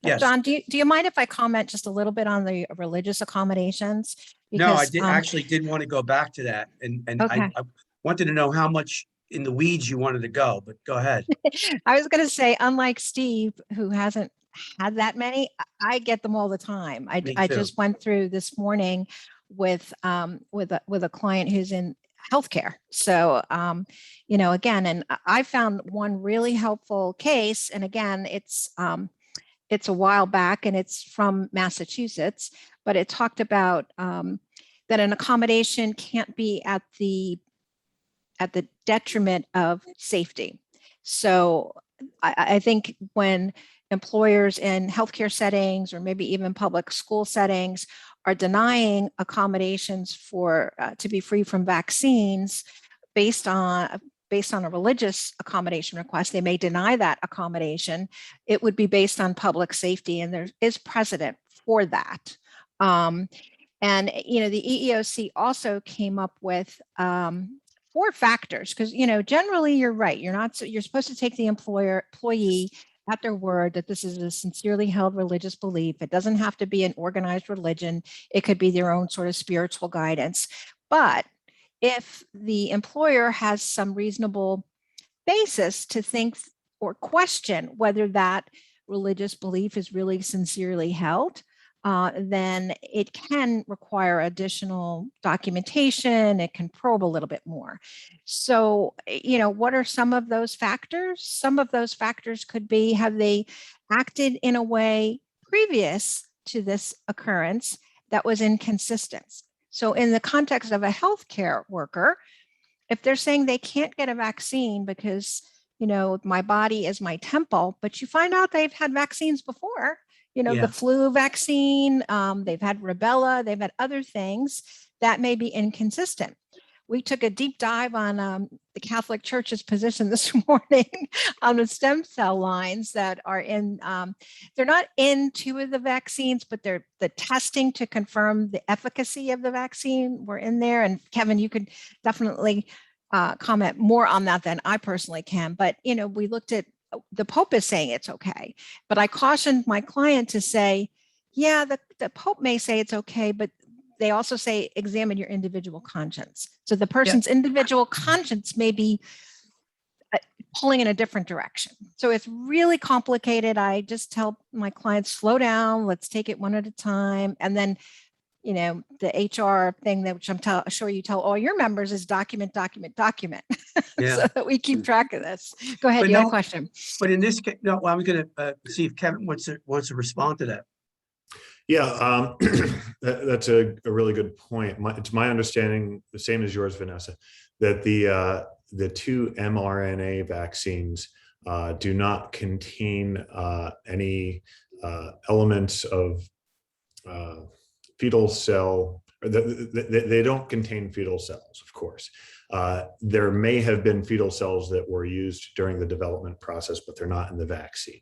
Yes. John, do you mind if I comment just a little bit on the religious accommodations? No, I Because, actually did want to go back to that, and Okay. I wanted to know how much in the weeds you wanted to go, but go ahead. I was going to say, unlike Steve, who hasn't had that many, I get them all the time. Me I too. just went through this morning with a client who's in healthcare. So, again, and I found one really helpful case. And again, it's a while back and it's from Massachusetts, but it talked about that an accommodation can't be at the detriment of safety. So I think when employers in healthcare settings or maybe even public school settings are denying accommodations for to be free from vaccines based on a religious accommodation request, they may deny that accommodation. It would be based on public safety, and there is precedent for that. And the EEOC also came up with 4 factors, because generally you're right. You're supposed to take the employee at their word that this is a sincerely held religious belief. It doesn't have to be an organized religion. It could be their own sort of spiritual guidance. But if the employer has some reasonable basis to think or question whether that religious belief is really sincerely held, then it can require additional documentation. It can probe a little bit more. So, what are some of those factors? Some of those factors could be, have they acted in a way previous to this occurrence that was inconsistent? So in the context of a healthcare worker, if they're saying they can't get a vaccine because, my body is my temple, but you find out they've had vaccines before, Yeah. the flu vaccine, they've had rubella, they've had other things that may be inconsistent. We took a deep dive on the Catholic Church's position this morning on the stem cell lines that are in, they're not in 2 of the vaccines, but they're the testing to confirm the efficacy of the vaccine were in there. And Kevin, you could definitely comment more on that than I personally can. But, we looked at, the Pope is saying it's okay, but I cautioned my client to say, yeah, the Pope may say it's okay, but they also say examine your individual conscience. So the person's individual conscience may be pulling in a different direction. So it's really complicated. I just tell my clients, slow down, let's take it one at a time. And then, you know, the HR thing that which I'm sure you tell all your members is document, document, document. Yeah. So that we keep track of this. Go ahead, But you had a no- question. But in this case, no, well, I'm going to see if Kevin wants to respond to that. Yeah, that's a really good point. It's my understanding, the same as yours, Vanessa, that the two mRNA vaccines do not contain any elements of fetal cell. They don't contain fetal cells, of course. There may have been fetal cells that were used during the development process, but they're not in the vaccine.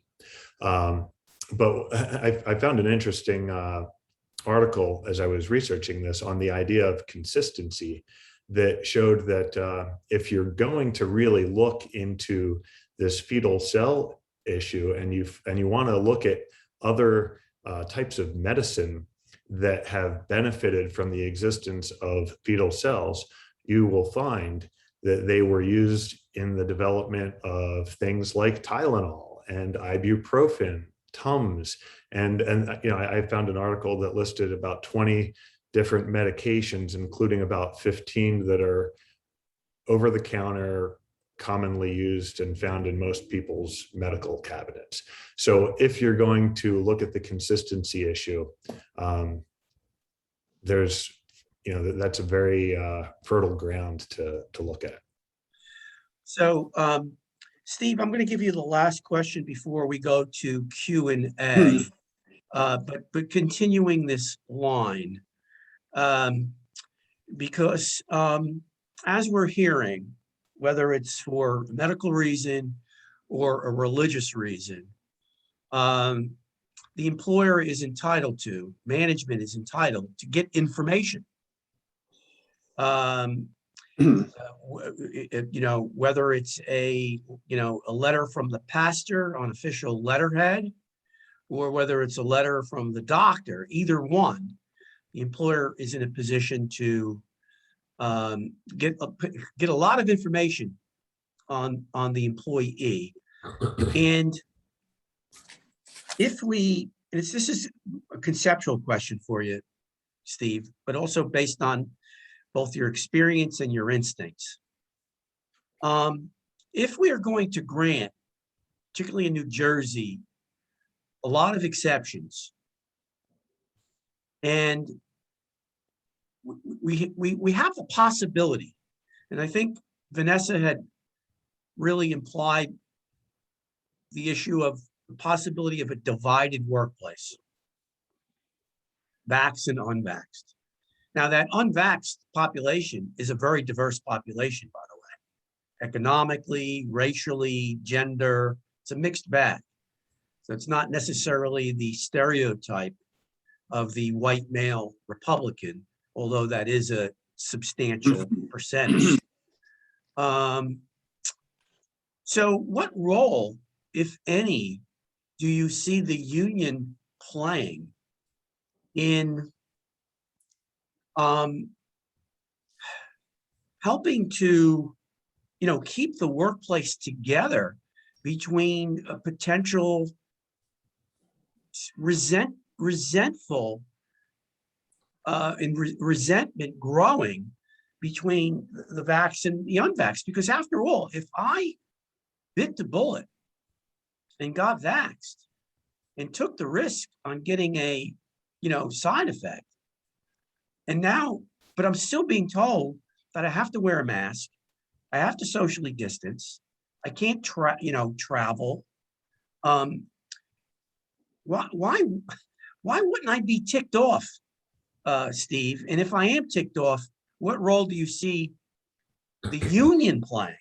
But I found an interesting article as I was researching this on the idea of consistency that showed that if you're going to really look into this fetal cell issue and you want to look at other types of medicine that have benefited from the existence of fetal cells, you will find that they were used in the development of things like Tylenol and ibuprofen, Tums, and you know, I found an article that listed about 20 different medications, including about 15 that are over the counter, commonly used and found in most people's medical cabinets. So if you're going to look at the consistency issue, there's, you know, that's a very fertile ground to look at. So, Steve, I'm going to give you the last question before we go to Q&A. But continuing this line, because as we're hearing, whether it's for a medical reason or a religious reason, the employer is entitled to, management is entitled to get information. You know, whether it's a letter from the pastor on official letterhead, or whether it's a letter from the doctor, either one, the employer is in a position to get a lot of information on the employee. And if we, and this is a conceptual question for you, Steve, but also based on both your experience and your instincts. If we are going to grant, particularly in New Jersey, a lot of exceptions, and we have the possibility, and I think Vanessa had really implied the issue of the possibility of a divided workplace, vaxxed and unvaxxed. Now, that unvaxxed population is a very diverse population, by the way, economically, racially, gender, it's a mixed bag. So it's not necessarily the stereotype of the white male Republican, although that is a substantial percentage. So what role, if any, do you see the union playing in helping to, keep the workplace together between a potential resentful and resentment growing between the vaxxed and the unvaxxed? Because after all, if I bit the bullet and got vaxxed and took the risk on getting a, side effect, and now, but I'm still being told that I have to wear a mask, I have to socially distance, I can't travel. Why wouldn't I be ticked off, Steve? And if I am ticked off, what role do you see the union playing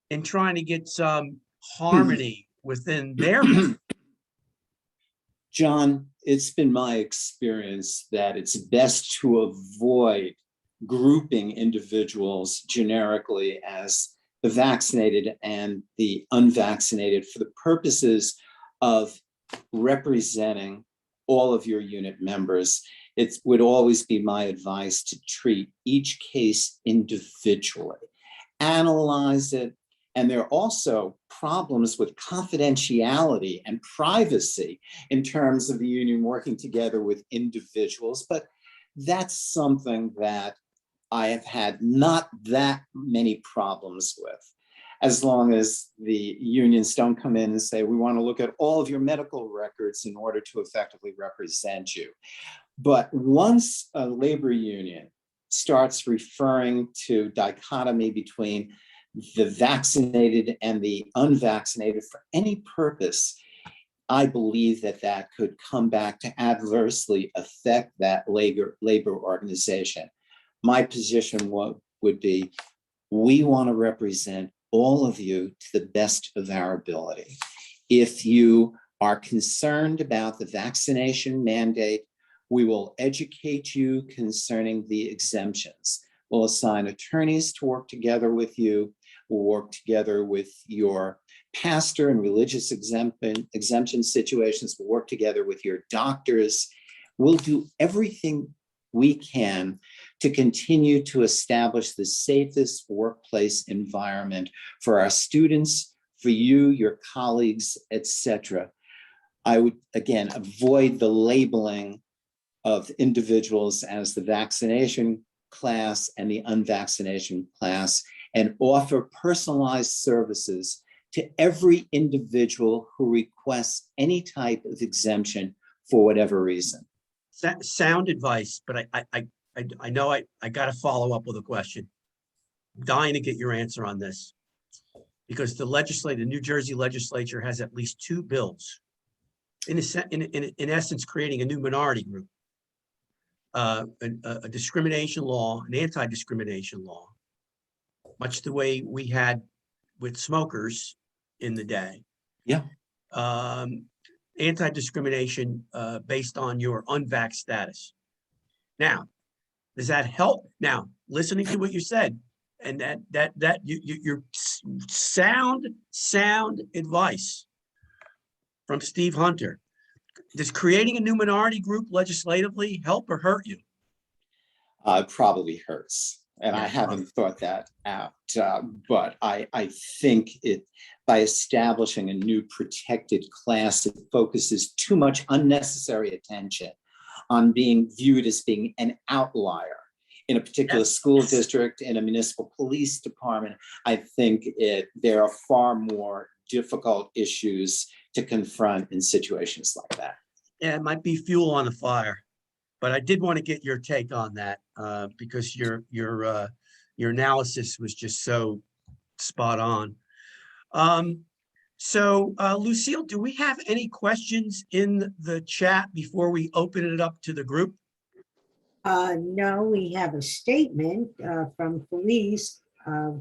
in trying to get some harmony within their movement? John, it's been my experience that it's best to avoid grouping individuals generically as the vaccinated and the unvaccinated for the purposes of representing all of your unit members. It would always be my advice to treat each case individually, analyze it, And there are also problems with confidentiality and privacy in terms of the union working together with individuals. But that's something that I have had not that many problems with, as long as the unions don't come in and say, we want to look at all of your medical records in order to effectively represent you. But once a labor union starts referring to dichotomy between the vaccinated and the unvaccinated for any purpose, I believe that that could come back to adversely affect that labor organization. My position would be, we want to represent all of you to the best of our ability. If you are concerned about the vaccination mandate, we will educate you concerning the exemptions. We'll assign attorneys to work together with you. We'll work together with your pastor in religious exemption situations. We'll work together with your doctors. We'll do everything we can to continue to establish the safest workplace environment for our students, for you, your colleagues, etc. I would, again, avoid the labeling of individuals as the vaccination class and the unvaccination class, and offer personalized services to every individual who requests any type of exemption for whatever reason. Sound advice, but I know I got to follow up with a question. I'm dying to get your answer on this, because the New Jersey legislature has at least 2 bills, in essence, creating a new minority group, a discrimination law, an anti-discrimination law, much the way we had with smokers in the day. Yeah. Anti-discrimination based on your unvax status. Now, does that help? Now, listening to what you said, and that your sound advice from Steve Hunter, does creating a new minority group legislatively help or hurt you? It probably hurts. And I haven't thought that out, but I think by establishing a new protected class, it focuses too much unnecessary attention on being viewed as being an outlier in a particular school district, in a municipal police department. I think there are far more difficult issues to confront in situations like that. Yeah, it might be fuel on the fire. But I did want to get your take on that because your analysis was just so spot on. So Lucille, do we have any questions in the chat before we open it up to the group? No, we have a statement from police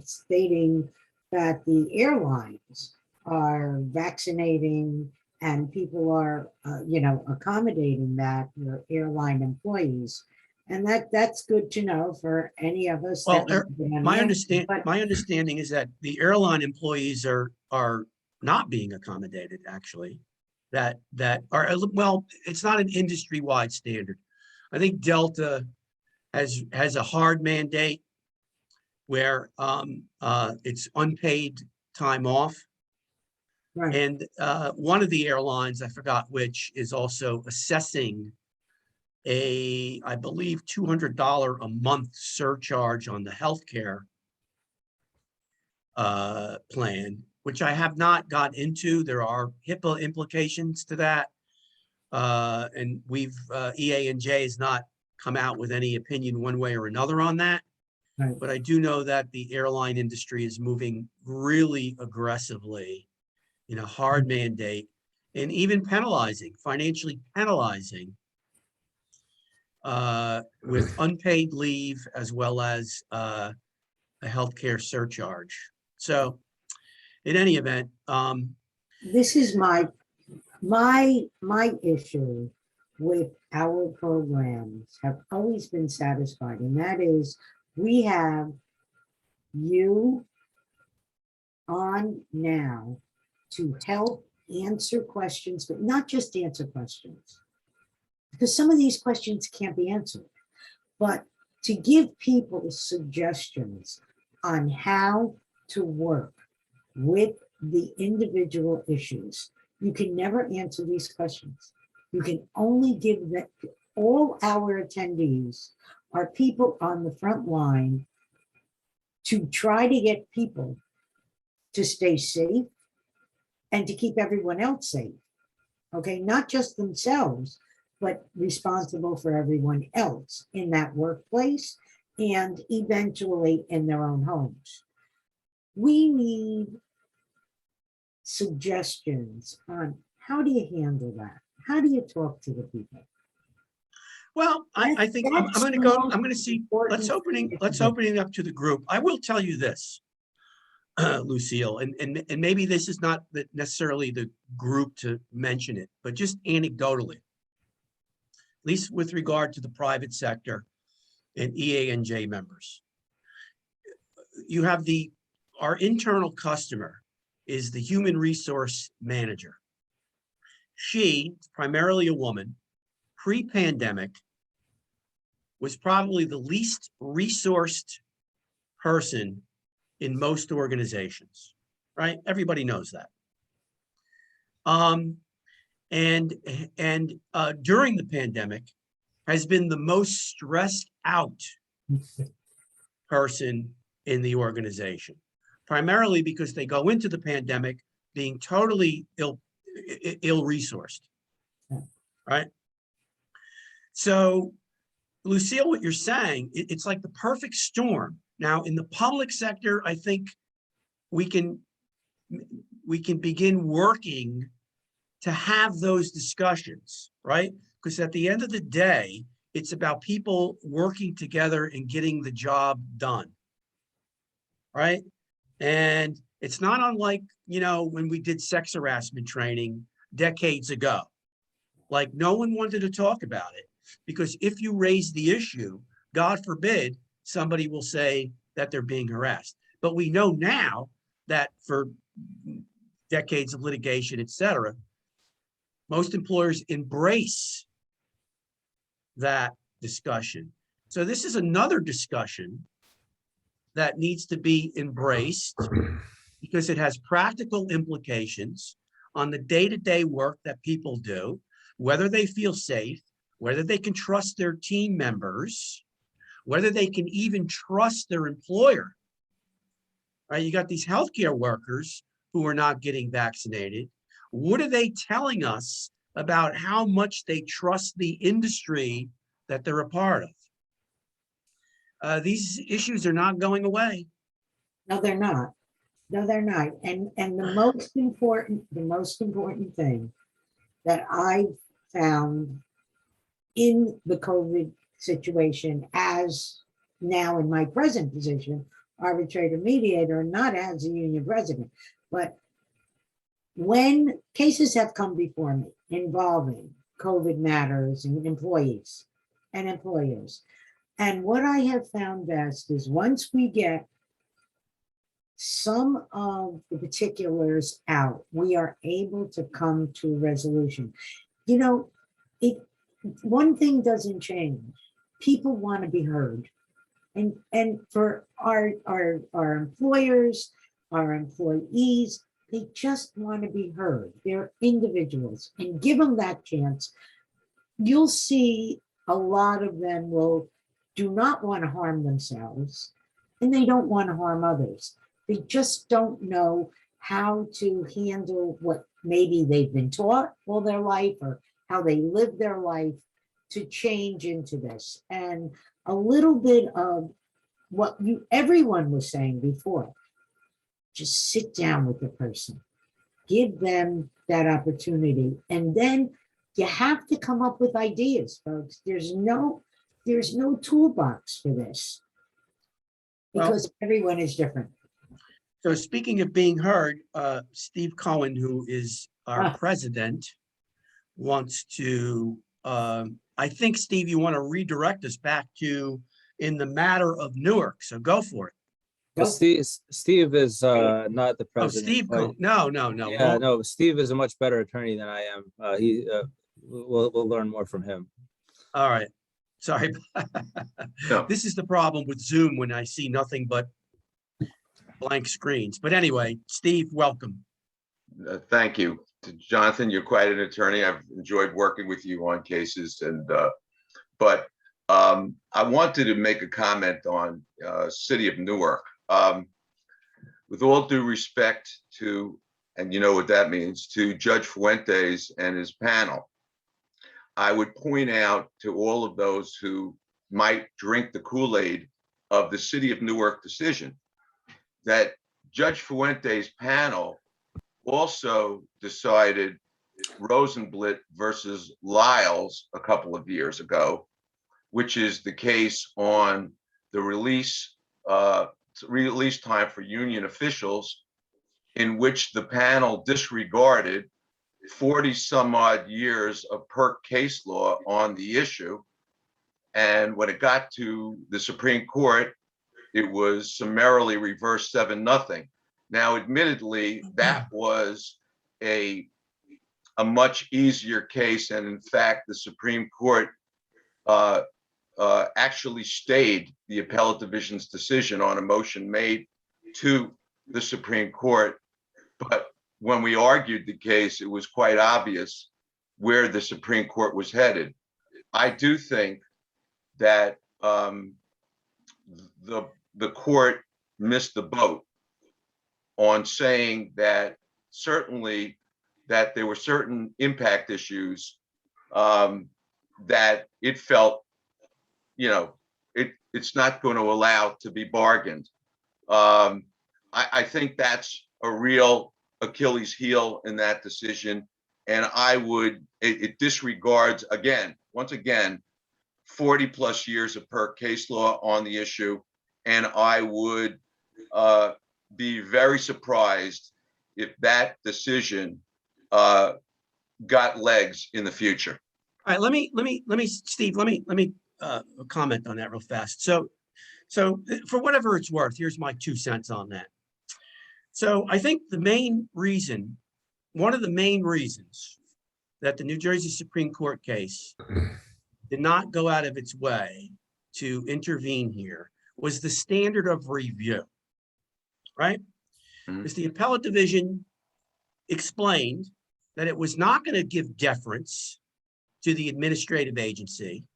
stating that the airlines are vaccinating and people are, accommodating that, the airline employees. And that's good to know for any of us. Well, my But understanding is that the airline employees are not being accommodated, actually. That are, well, it's not an industry-wide standard. I think Delta has a hard mandate where it's unpaid time off. right. And one of the airlines, I forgot which, is also assessing I believe, $200 a month surcharge on the healthcare plan, which I have not got into. There are HIPAA implications to that. And EA&J has not come out with any opinion one way or another on that. Right. But I do know that the airline industry is moving really aggressively in a hard mandate, and even financially penalizing with unpaid leave, as well as a healthcare surcharge. So in any event, This is my issue with our programs have always been satisfied, and that is we have you on now to help answer questions, but not just answer questions, because some of these questions can't be answered, but to give people suggestions on how to work with the individual issues. You can never answer these questions. You can only give that. All our attendees are people on the front line to try to get people to stay safe and to keep everyone else safe. Okay, not just themselves, but responsible for everyone else in that workplace and eventually in their own homes. We need suggestions on how do you handle that? How do you talk to the people? Well, I think I'm That's going to the go, most I'm going to see, let's important open thing. it up to the group. I will tell you this, Lucille, and maybe this is not necessarily the group to mention it, but just anecdotally, at least with regard to the private sector and EA&J members. You have our internal customer is the human resource manager. She, primarily a woman, pre-pandemic, was probably the least resourced person in most organizations, right? Everybody knows that. During the pandemic, has been the most stressed out person in the organization, primarily because they go into the pandemic being totally ill-resourced, right? So, Lucille, what you're saying, it's like the perfect storm. Now, in the public sector, I think we can begin working to have those discussions, right? Because at the end of the day, it's about people working together and getting the job done, right? And it's not unlike, when we did sex harassment training decades ago. Like, no one wanted to talk about it. Because if you raise the issue, God forbid, somebody will say that they're being harassed. But we know now that for decades of litigation, et cetera, most employers embrace that discussion. So this is another discussion that needs to be embraced because it has practical implications on the day-to-day work that people do, whether they feel safe, whether they can trust their team members, whether they can even trust their employer, right? You got these healthcare workers who are not getting vaccinated. What are they telling us about how much they trust the industry that they're a part of? These issues are not going away. No, they're not. No, they're not. And the most important thing that I found in the COVID situation, as now in my present position, arbitrator mediator, not as a union president, but when cases have come before me involving COVID matters and employees and employers, and what I have found best is once we get some of the particulars out, we are able to come to a resolution. One thing doesn't change. People want to be heard. And for our employers, our employees, they just want to be heard. They're individuals, and give them that chance. You'll see a lot of them do not want to harm themselves, and they don't want to harm others. They just don't know how to handle what maybe they've been taught all their life or how they live their life to change into this. And a little bit of what everyone was saying before, just sit down with the person, give them that opportunity. And then you have to come up with ideas, folks. There's no toolbox for this because everyone is different. So speaking of being heard, Steve Cohen, who is our president, wants to, I think, Steve, you want to redirect us back to in the matter of Newark. So go for it. Well, Steve is not the president. Oh, Steve but- Cohen. No. Yeah, no, Steve is a much better attorney than I am. We'll learn more from him. All right. Sorry. No. This is the problem with Zoom when I see nothing but blank screens. But anyway, Steve, welcome. Thank you. Jonathan, you're quite an attorney. I've enjoyed working with you on cases, and but I wanted to make a comment on City of Newark. With all due respect to, and you know what that means, to Judge Fuentes and his panel, I would point out to all of those who might drink the Kool-Aid of the City of Newark decision that Judge Fuentes' panel also decided Rosenblit versus Lyles a couple of years ago, which is the case on the release time for union officials, in which the panel disregarded 40 some odd years of PERC case law on the issue. And when it got to the Supreme Court, it was summarily reversed 7-0. Now, admittedly, that was a much easier case. And in fact, the Supreme Court actually stayed the appellate division's decision on a motion made to the Supreme Court. But when we argued the case, it was quite obvious where the Supreme Court was headed. I do think that the court missed the boat on saying that certainly that there were certain impact issues that it felt, you know, it's not going to allow to be bargained. I think that's a real Achilles heel in that decision. And it disregards, once again, 40 plus years of PERC case law on the issue. And I would be very surprised if that decision got legs in the future. All right, let me, Steve, let me comment on that real fast. So for whatever it's worth, here's my 2 cents on that. So I think one of the main reasons that the New Jersey Supreme Court case did not go out of its way to intervene here was the standard of review, right? Because the appellate division explained that it was not going to give deference to the administrative agency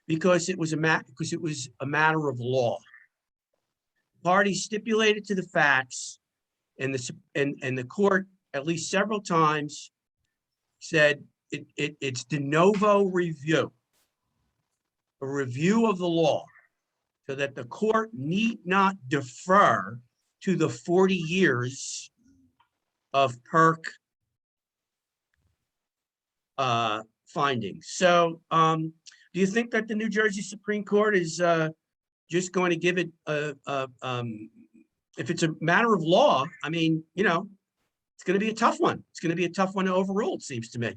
because it was a matter of law. Parties stipulated to the facts, and the court at least several times said it's de novo review, a review of the law, so that the court need not defer to the 40 years of PERC findings. So do you think that the New Jersey Supreme Court is just going to give it if it's a matter of law? I mean, you know, it's going to be a tough one. It's going to be a tough one to overrule, it seems to me.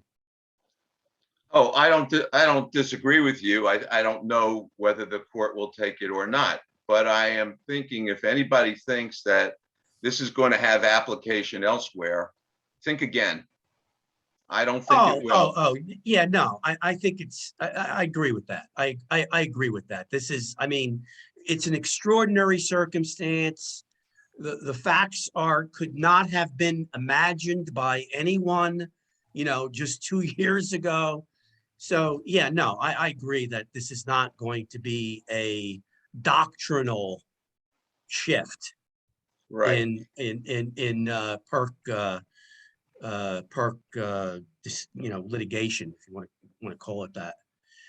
Oh, I don't disagree with you. I don't know whether the court will take it or not, but I am thinking if anybody thinks that this is going to have application elsewhere, think again. I don't think it will. Yeah, no, I think I agree with that. I agree with that. This is, I mean, it's an extraordinary circumstance. The facts could not have been imagined by anyone, you know, just 2 years ago. So yeah, no, I agree that this is not going to be a doctrinal shift, Right. in PERC you know, litigation, if you want to call it that.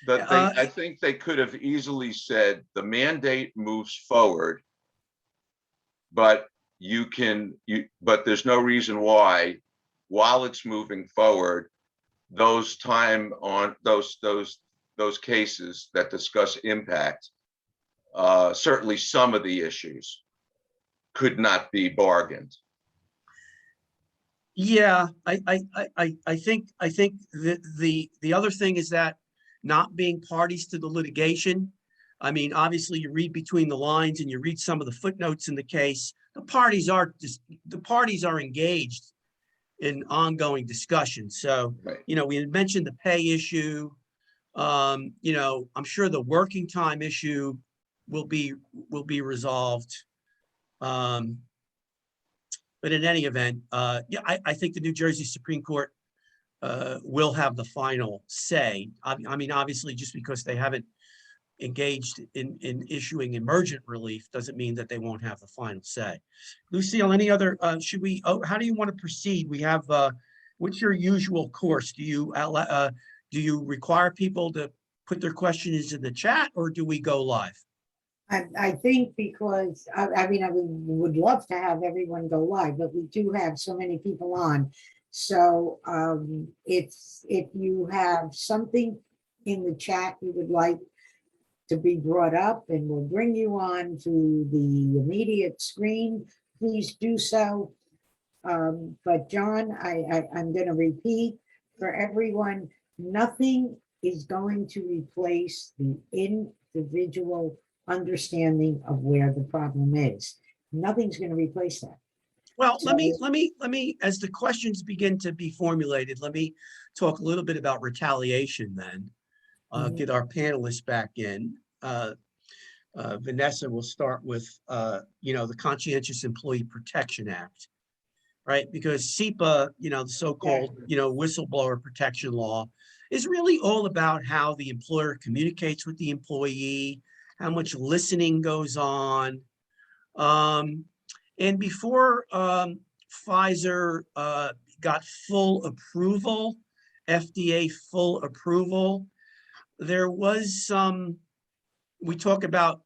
But I think they could have easily said the mandate moves forward, but but there's no reason why, while it's moving forward, those cases that discuss impact, certainly some of the issues could not be bargained. Yeah, I think the other thing is that not being parties to the litigation. I mean, obviously you read between the lines and you read some of the footnotes in the case. The parties are engaged in ongoing discussion. So, Right. You know, we had mentioned the pay issue. You know, I'm sure the working time issue will be resolved. But in any event, yeah, I think the New Jersey Supreme Court will have the final say. I mean, obviously, just because they haven't engaged in issuing emergent relief doesn't mean that they won't have the final say. Lucille, any other, should we, how do you want to proceed? We have, what's your usual course? Do you require people to put their questions in the chat, or do we go live? I think because, I mean, I would love to have everyone go live, but we do have so many people on. So if you have something in the chat you would like to be brought up, and we'll bring you on to the immediate screen, please do so. But John, I'm going to repeat for everyone, nothing is going to replace the individual understanding of where the problem is. Nothing's going to replace that. Well, So- let me, as the questions begin to be formulated, let me talk a little bit about retaliation then. Mhm. Get our panelists back in. Vanessa will start with, the Conscientious Employee Protection Act, right? Because SEPA, the so-called, whistleblower protection law is really all about how the employer communicates with the employee, how much listening goes on. And before Pfizer got full approval, FDA full approval, there was some, we talk about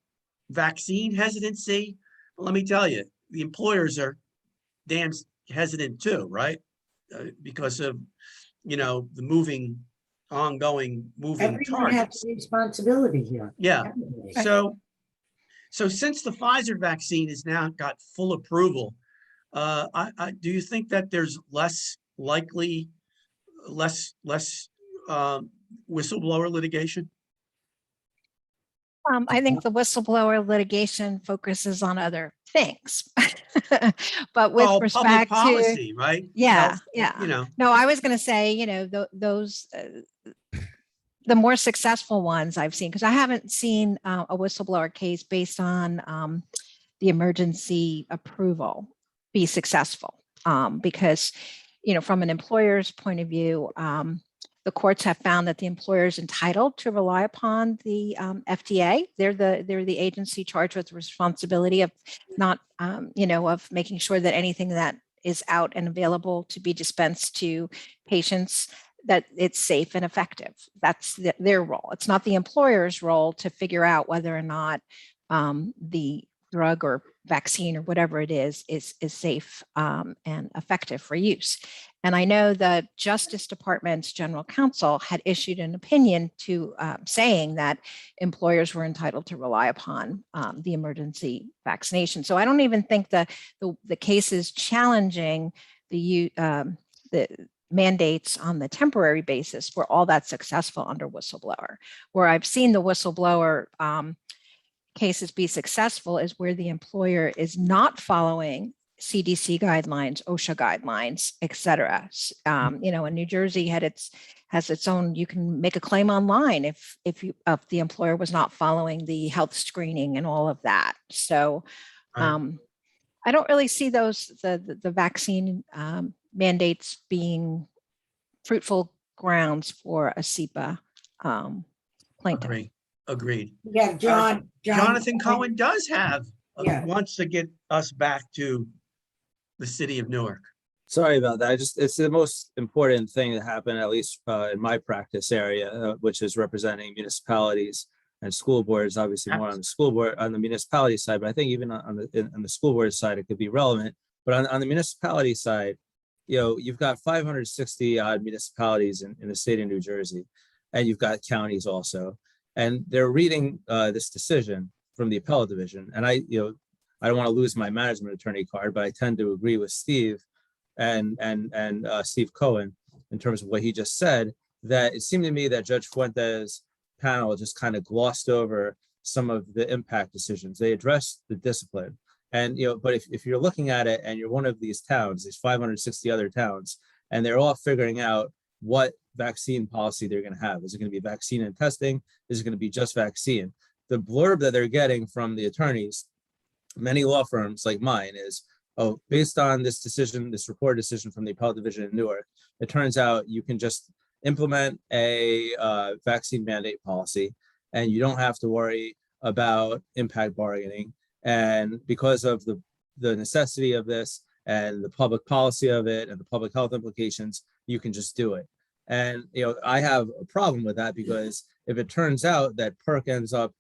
vaccine hesitancy. Let me tell you, the employers are damn hesitant too, right? Because of, the ongoing moving Everyone has targets. a responsibility here. Yeah. Everybody. So since the Pfizer vaccine has now got full approval, do you think that there's less whistleblower litigation? I think the whistleblower litigation focuses on other things. But with Well, public respect to, policy, right? yeah, Health, yeah. No, I was going to say, those, the more successful ones I've seen, because I haven't seen a whistleblower case based on the emergency approval be successful. Because, from an employer's point of view, the courts have found that the employer is entitled to rely upon the FDA. They're the agency charged with the responsibility of not, of making sure that anything that is out and available to be dispensed to patients, that it's safe and effective. That's their role. It's not the employer's role to figure out whether or not the drug or vaccine or whatever it is safe and effective for use. And I know the Justice Department's general counsel had issued an opinion to saying that employers were entitled to rely upon the emergency vaccination. So I don't even think the cases challenging the mandates on the temporary basis were all that successful under whistleblower. Where I've seen the whistleblower cases be successful is where the employer is not following CDC guidelines, OSHA guidelines, et cetera. In New Jersey has its own, you can make a claim online if the employer was not following the health screening and all of that. So Right. I don't really see the vaccine mandates being fruitful grounds for a SEPA plaintiff. Agreed. Yeah, John. Jonathan Cohen does have, Yeah. wants to get us back to the city of Newark. Sorry about that. It's the most important thing that happened, at least in my practice area, which is representing municipalities and school boards, obviously more on the school board, on the municipality side, but I think even on the school board side, it could be relevant. But on the municipality side, you've got 560 odd municipalities in the state of New Jersey, and you've got counties also. And they're reading this decision from the appellate division. And I don't want to lose my management attorney card, but I tend to agree with Steve and Steve Cohen in terms of what he just said, that it seemed to me that Judge Fuentes' panel just kind of glossed over some of the impact decisions. They addressed the discipline. And, but if you're looking at it and you're one of these towns, these 560 other towns, and they're all figuring out what vaccine policy they're going to have. Is it going to be vaccine and testing? Is it going to be just vaccine? The blurb that they're getting from the attorneys, many law firms like mine, is oh, based on this decision, this report decision from the appellate division in Newark, it turns out you can just implement a vaccine mandate policy, and you don't have to worry about impact bargaining. And because of the necessity of this and the public policy of it and the public health implications, you can just do it. And I have a problem with that, because if it turns out that PERC ends up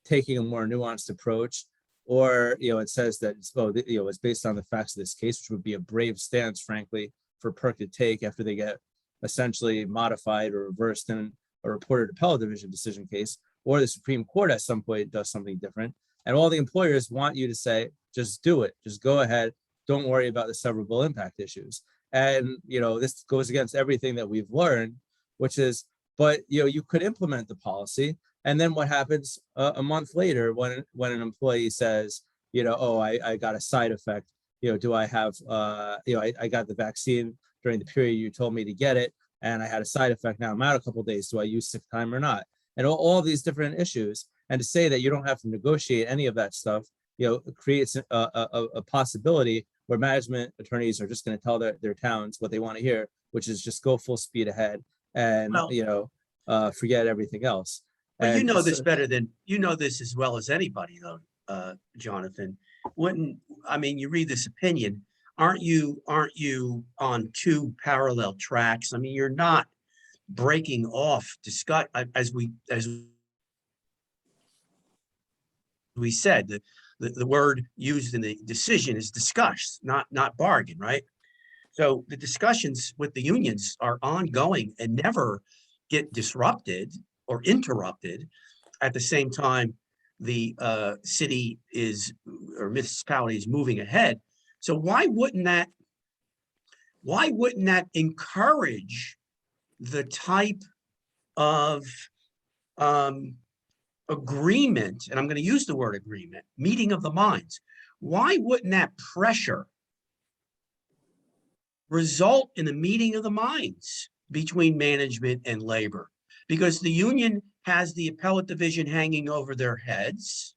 taking a more nuanced approach, or it says that it's based on the facts of this case, which would be a brave stance, frankly, for PERC to take after they get essentially modified or reversed in a reported appellate division decision case, or the Supreme Court at some point does something different. And all the employers want you to say, just do it, just go ahead, don't worry about the severable impact issues. And this goes against everything that we've learned, which is, but you could implement the policy, and then what happens a month later when an employee says, oh, I got a side effect, do I have I got the vaccine during the period you told me to get it, and I had a side effect, now I'm out a couple of days, do I use sick time or not? And all these different issues. And to say that you don't have to negotiate any of that stuff, creates a possibility where management attorneys are just going to tell their towns what they want to hear, which is just go full speed ahead and forget everything else. But and this better than this as well as anybody, though, Jonathan. You read this opinion, aren't you on two parallel tracks? You're not breaking off discuss as we said, the word used in the decision is discuss, not bargain, right? So the discussions with the unions are ongoing and never get disrupted or interrupted. At the same time, the city or municipality is moving ahead. So why wouldn't that encourage the type of agreement, and I'm going to use the word agreement, meeting of the minds? Why wouldn't that pressure result in a meeting of the minds between management and labor? Because the union has the appellate division hanging over their heads,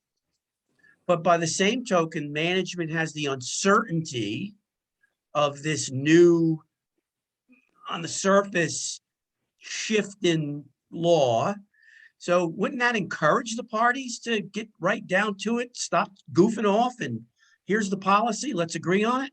but by the same token, management has the uncertainty of this new, on the surface, shift in law. So wouldn't that encourage the parties to get right down to it, stop goofing off, and here's the policy, let's agree on it?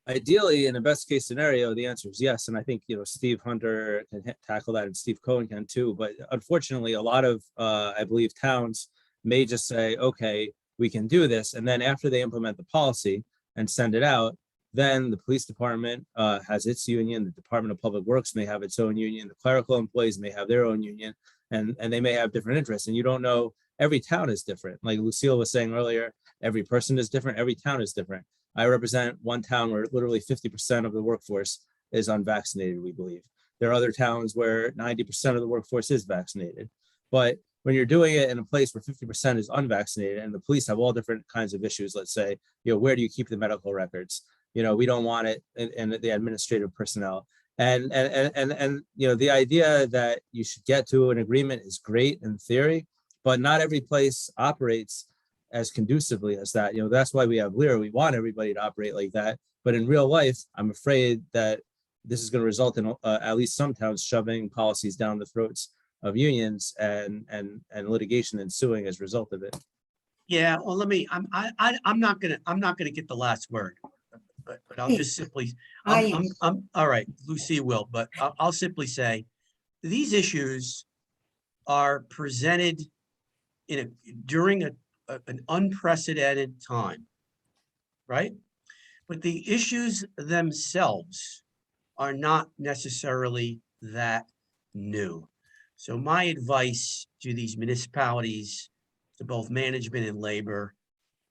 Ideally, in a best case scenario, the answer is yes. And I think, Steve Hunter can tackle that, and Steve Cohen can too. But unfortunately, a lot of, I believe, towns may just say, okay, we can do this. And then after they implement the policy and send it out, then the police department has its union, the Department of Public Works may have its own union, the clerical employees may have their own union, and they may have different interests. And you don't know, every town is different. Like Lucille was saying earlier, every person is different, every town is different. I represent one town where literally 50% of the workforce is unvaccinated, we believe. There are other towns where 90% of the workforce is vaccinated. But when you're doing it in a place where 50% is unvaccinated, and the police have all different kinds of issues, let's say, where do you keep the medical records? We don't want it in the administrative personnel. And the idea that you should get to an agreement is great in theory, but not every place operates as conducively as that. That's why we have Lera. We want everybody to operate like that. But in real life, I'm afraid that this is going to result in at least some towns shoving policies down the throats of unions and litigation ensuing as a result of it. Yeah, well, I'm not gonna get the last word, but I'll just simply, I'm all right, Lucy will, but I'll simply say these issues are presented during an unprecedented time, right? But the issues themselves are not necessarily that new. So my advice to these municipalities, to both management and labor,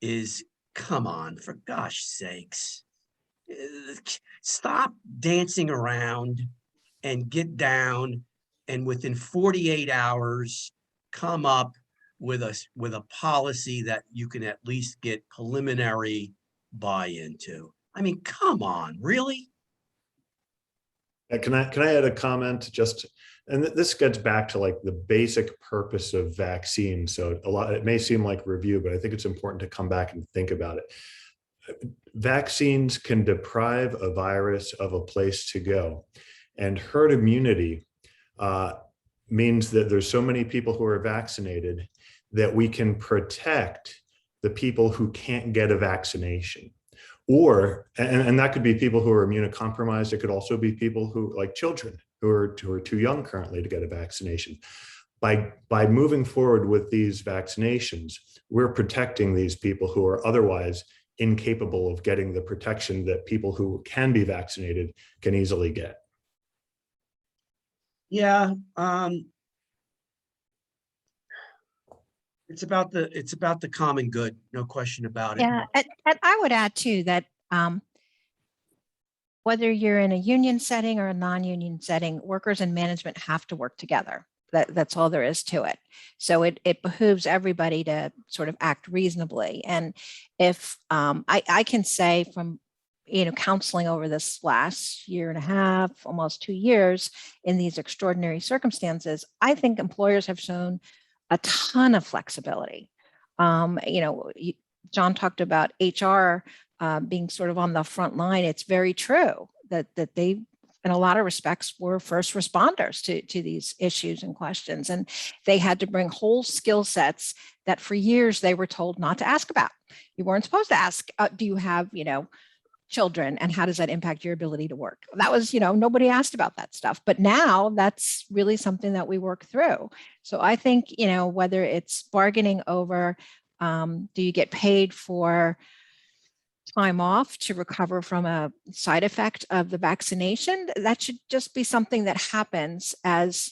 is come on, for gosh sakes, stop dancing around and get down, and within 48 hours, come up with a policy that you can at least get preliminary buy-in to. Come on, really? Can I add a comment? And this gets back to like the basic purpose of vaccines. So it may seem like review, but I think it's important to come back and think about it. vaccines can deprive a virus of a place to go. And herd immunity means that there's so many people who are vaccinated that we can protect the people who can't get a vaccination. Or, and that could be people who are immunocompromised. It could also be people who, like children, who are too young currently to get a vaccination. By moving forward with these vaccinations, we're protecting these people who are otherwise incapable of getting the protection that people who can be vaccinated can easily get. Yeah, it's about the common good, no question about it. Yeah, and I would add too that whether you're in a union setting or a non-union setting, workers and management have to work together. That's all there is to it. So it behooves everybody to sort of act reasonably. And if I can say from counseling over this last year and a half, almost 2 years in these extraordinary circumstances, I think employers have shown a ton of flexibility. John talked about HR being sort of on the front line. It's very true that they, in a lot of respects, were first responders to these issues and questions. And they had to bring whole skill sets that for years they were told not to ask about. You weren't supposed to ask, do you have, children, and how does that impact your ability to work? That was, nobody asked about that stuff. But now that's really something that we work through. So I think, whether it's bargaining over, do you get paid for time off to recover from a side effect of the vaccination? That should just be something that happens as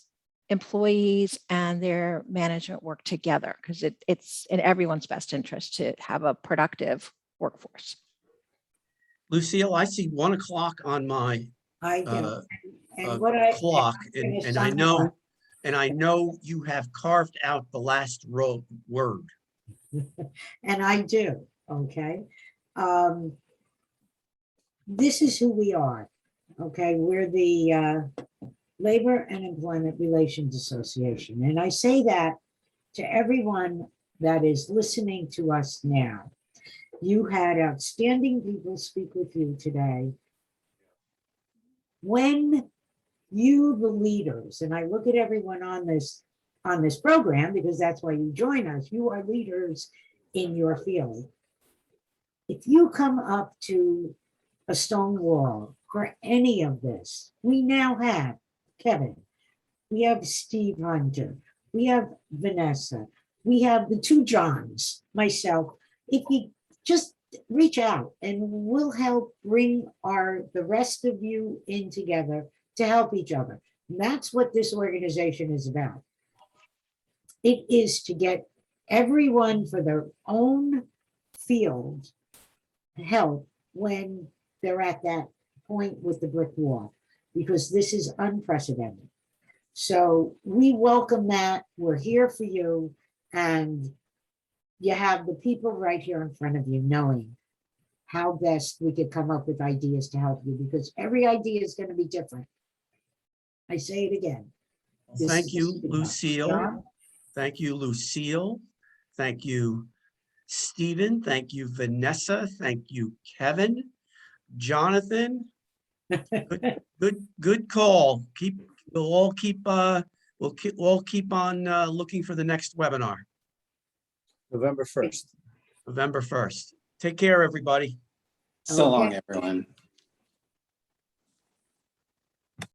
employees and their management work together, because it's in everyone's best interest to have a productive workforce. Lucille, I see 1 o'clock on my And clock, I'm gonna and I sum know you have carved out the last word. And I do, okay? This is who we are, okay? We're the Labor and Employment Relations Association. And I say that to everyone that is listening to us now. You had outstanding people speak with you today. When you, the leaders, and I look at everyone on this program, because that's why you join us, you are leaders in your field. If you come up to a stone wall for any of this, we now have Kevin, we have Steve Hunter, we have Vanessa, we have the 2 Johns, myself. If you just reach out and we'll help bring the rest of you in together to help each other. And that's what this organization is about. It is to get everyone for their own field help when they're at that point with the brick wall, because this is unprecedented. So we welcome that. We're here for you. And you have the people right here in front of you knowing how best we could come up with ideas to help you, because every idea is going to be different. I say it again. Thank you, Lucille. John? Thank you, Lucille. Thank you, Stephen. Thank you, Vanessa. Thank you, Kevin. Jonathan. Good call. We'll all keep on looking for the next webinar. November 1st. November 1st. Take care, everybody. So long, Okay. everyone.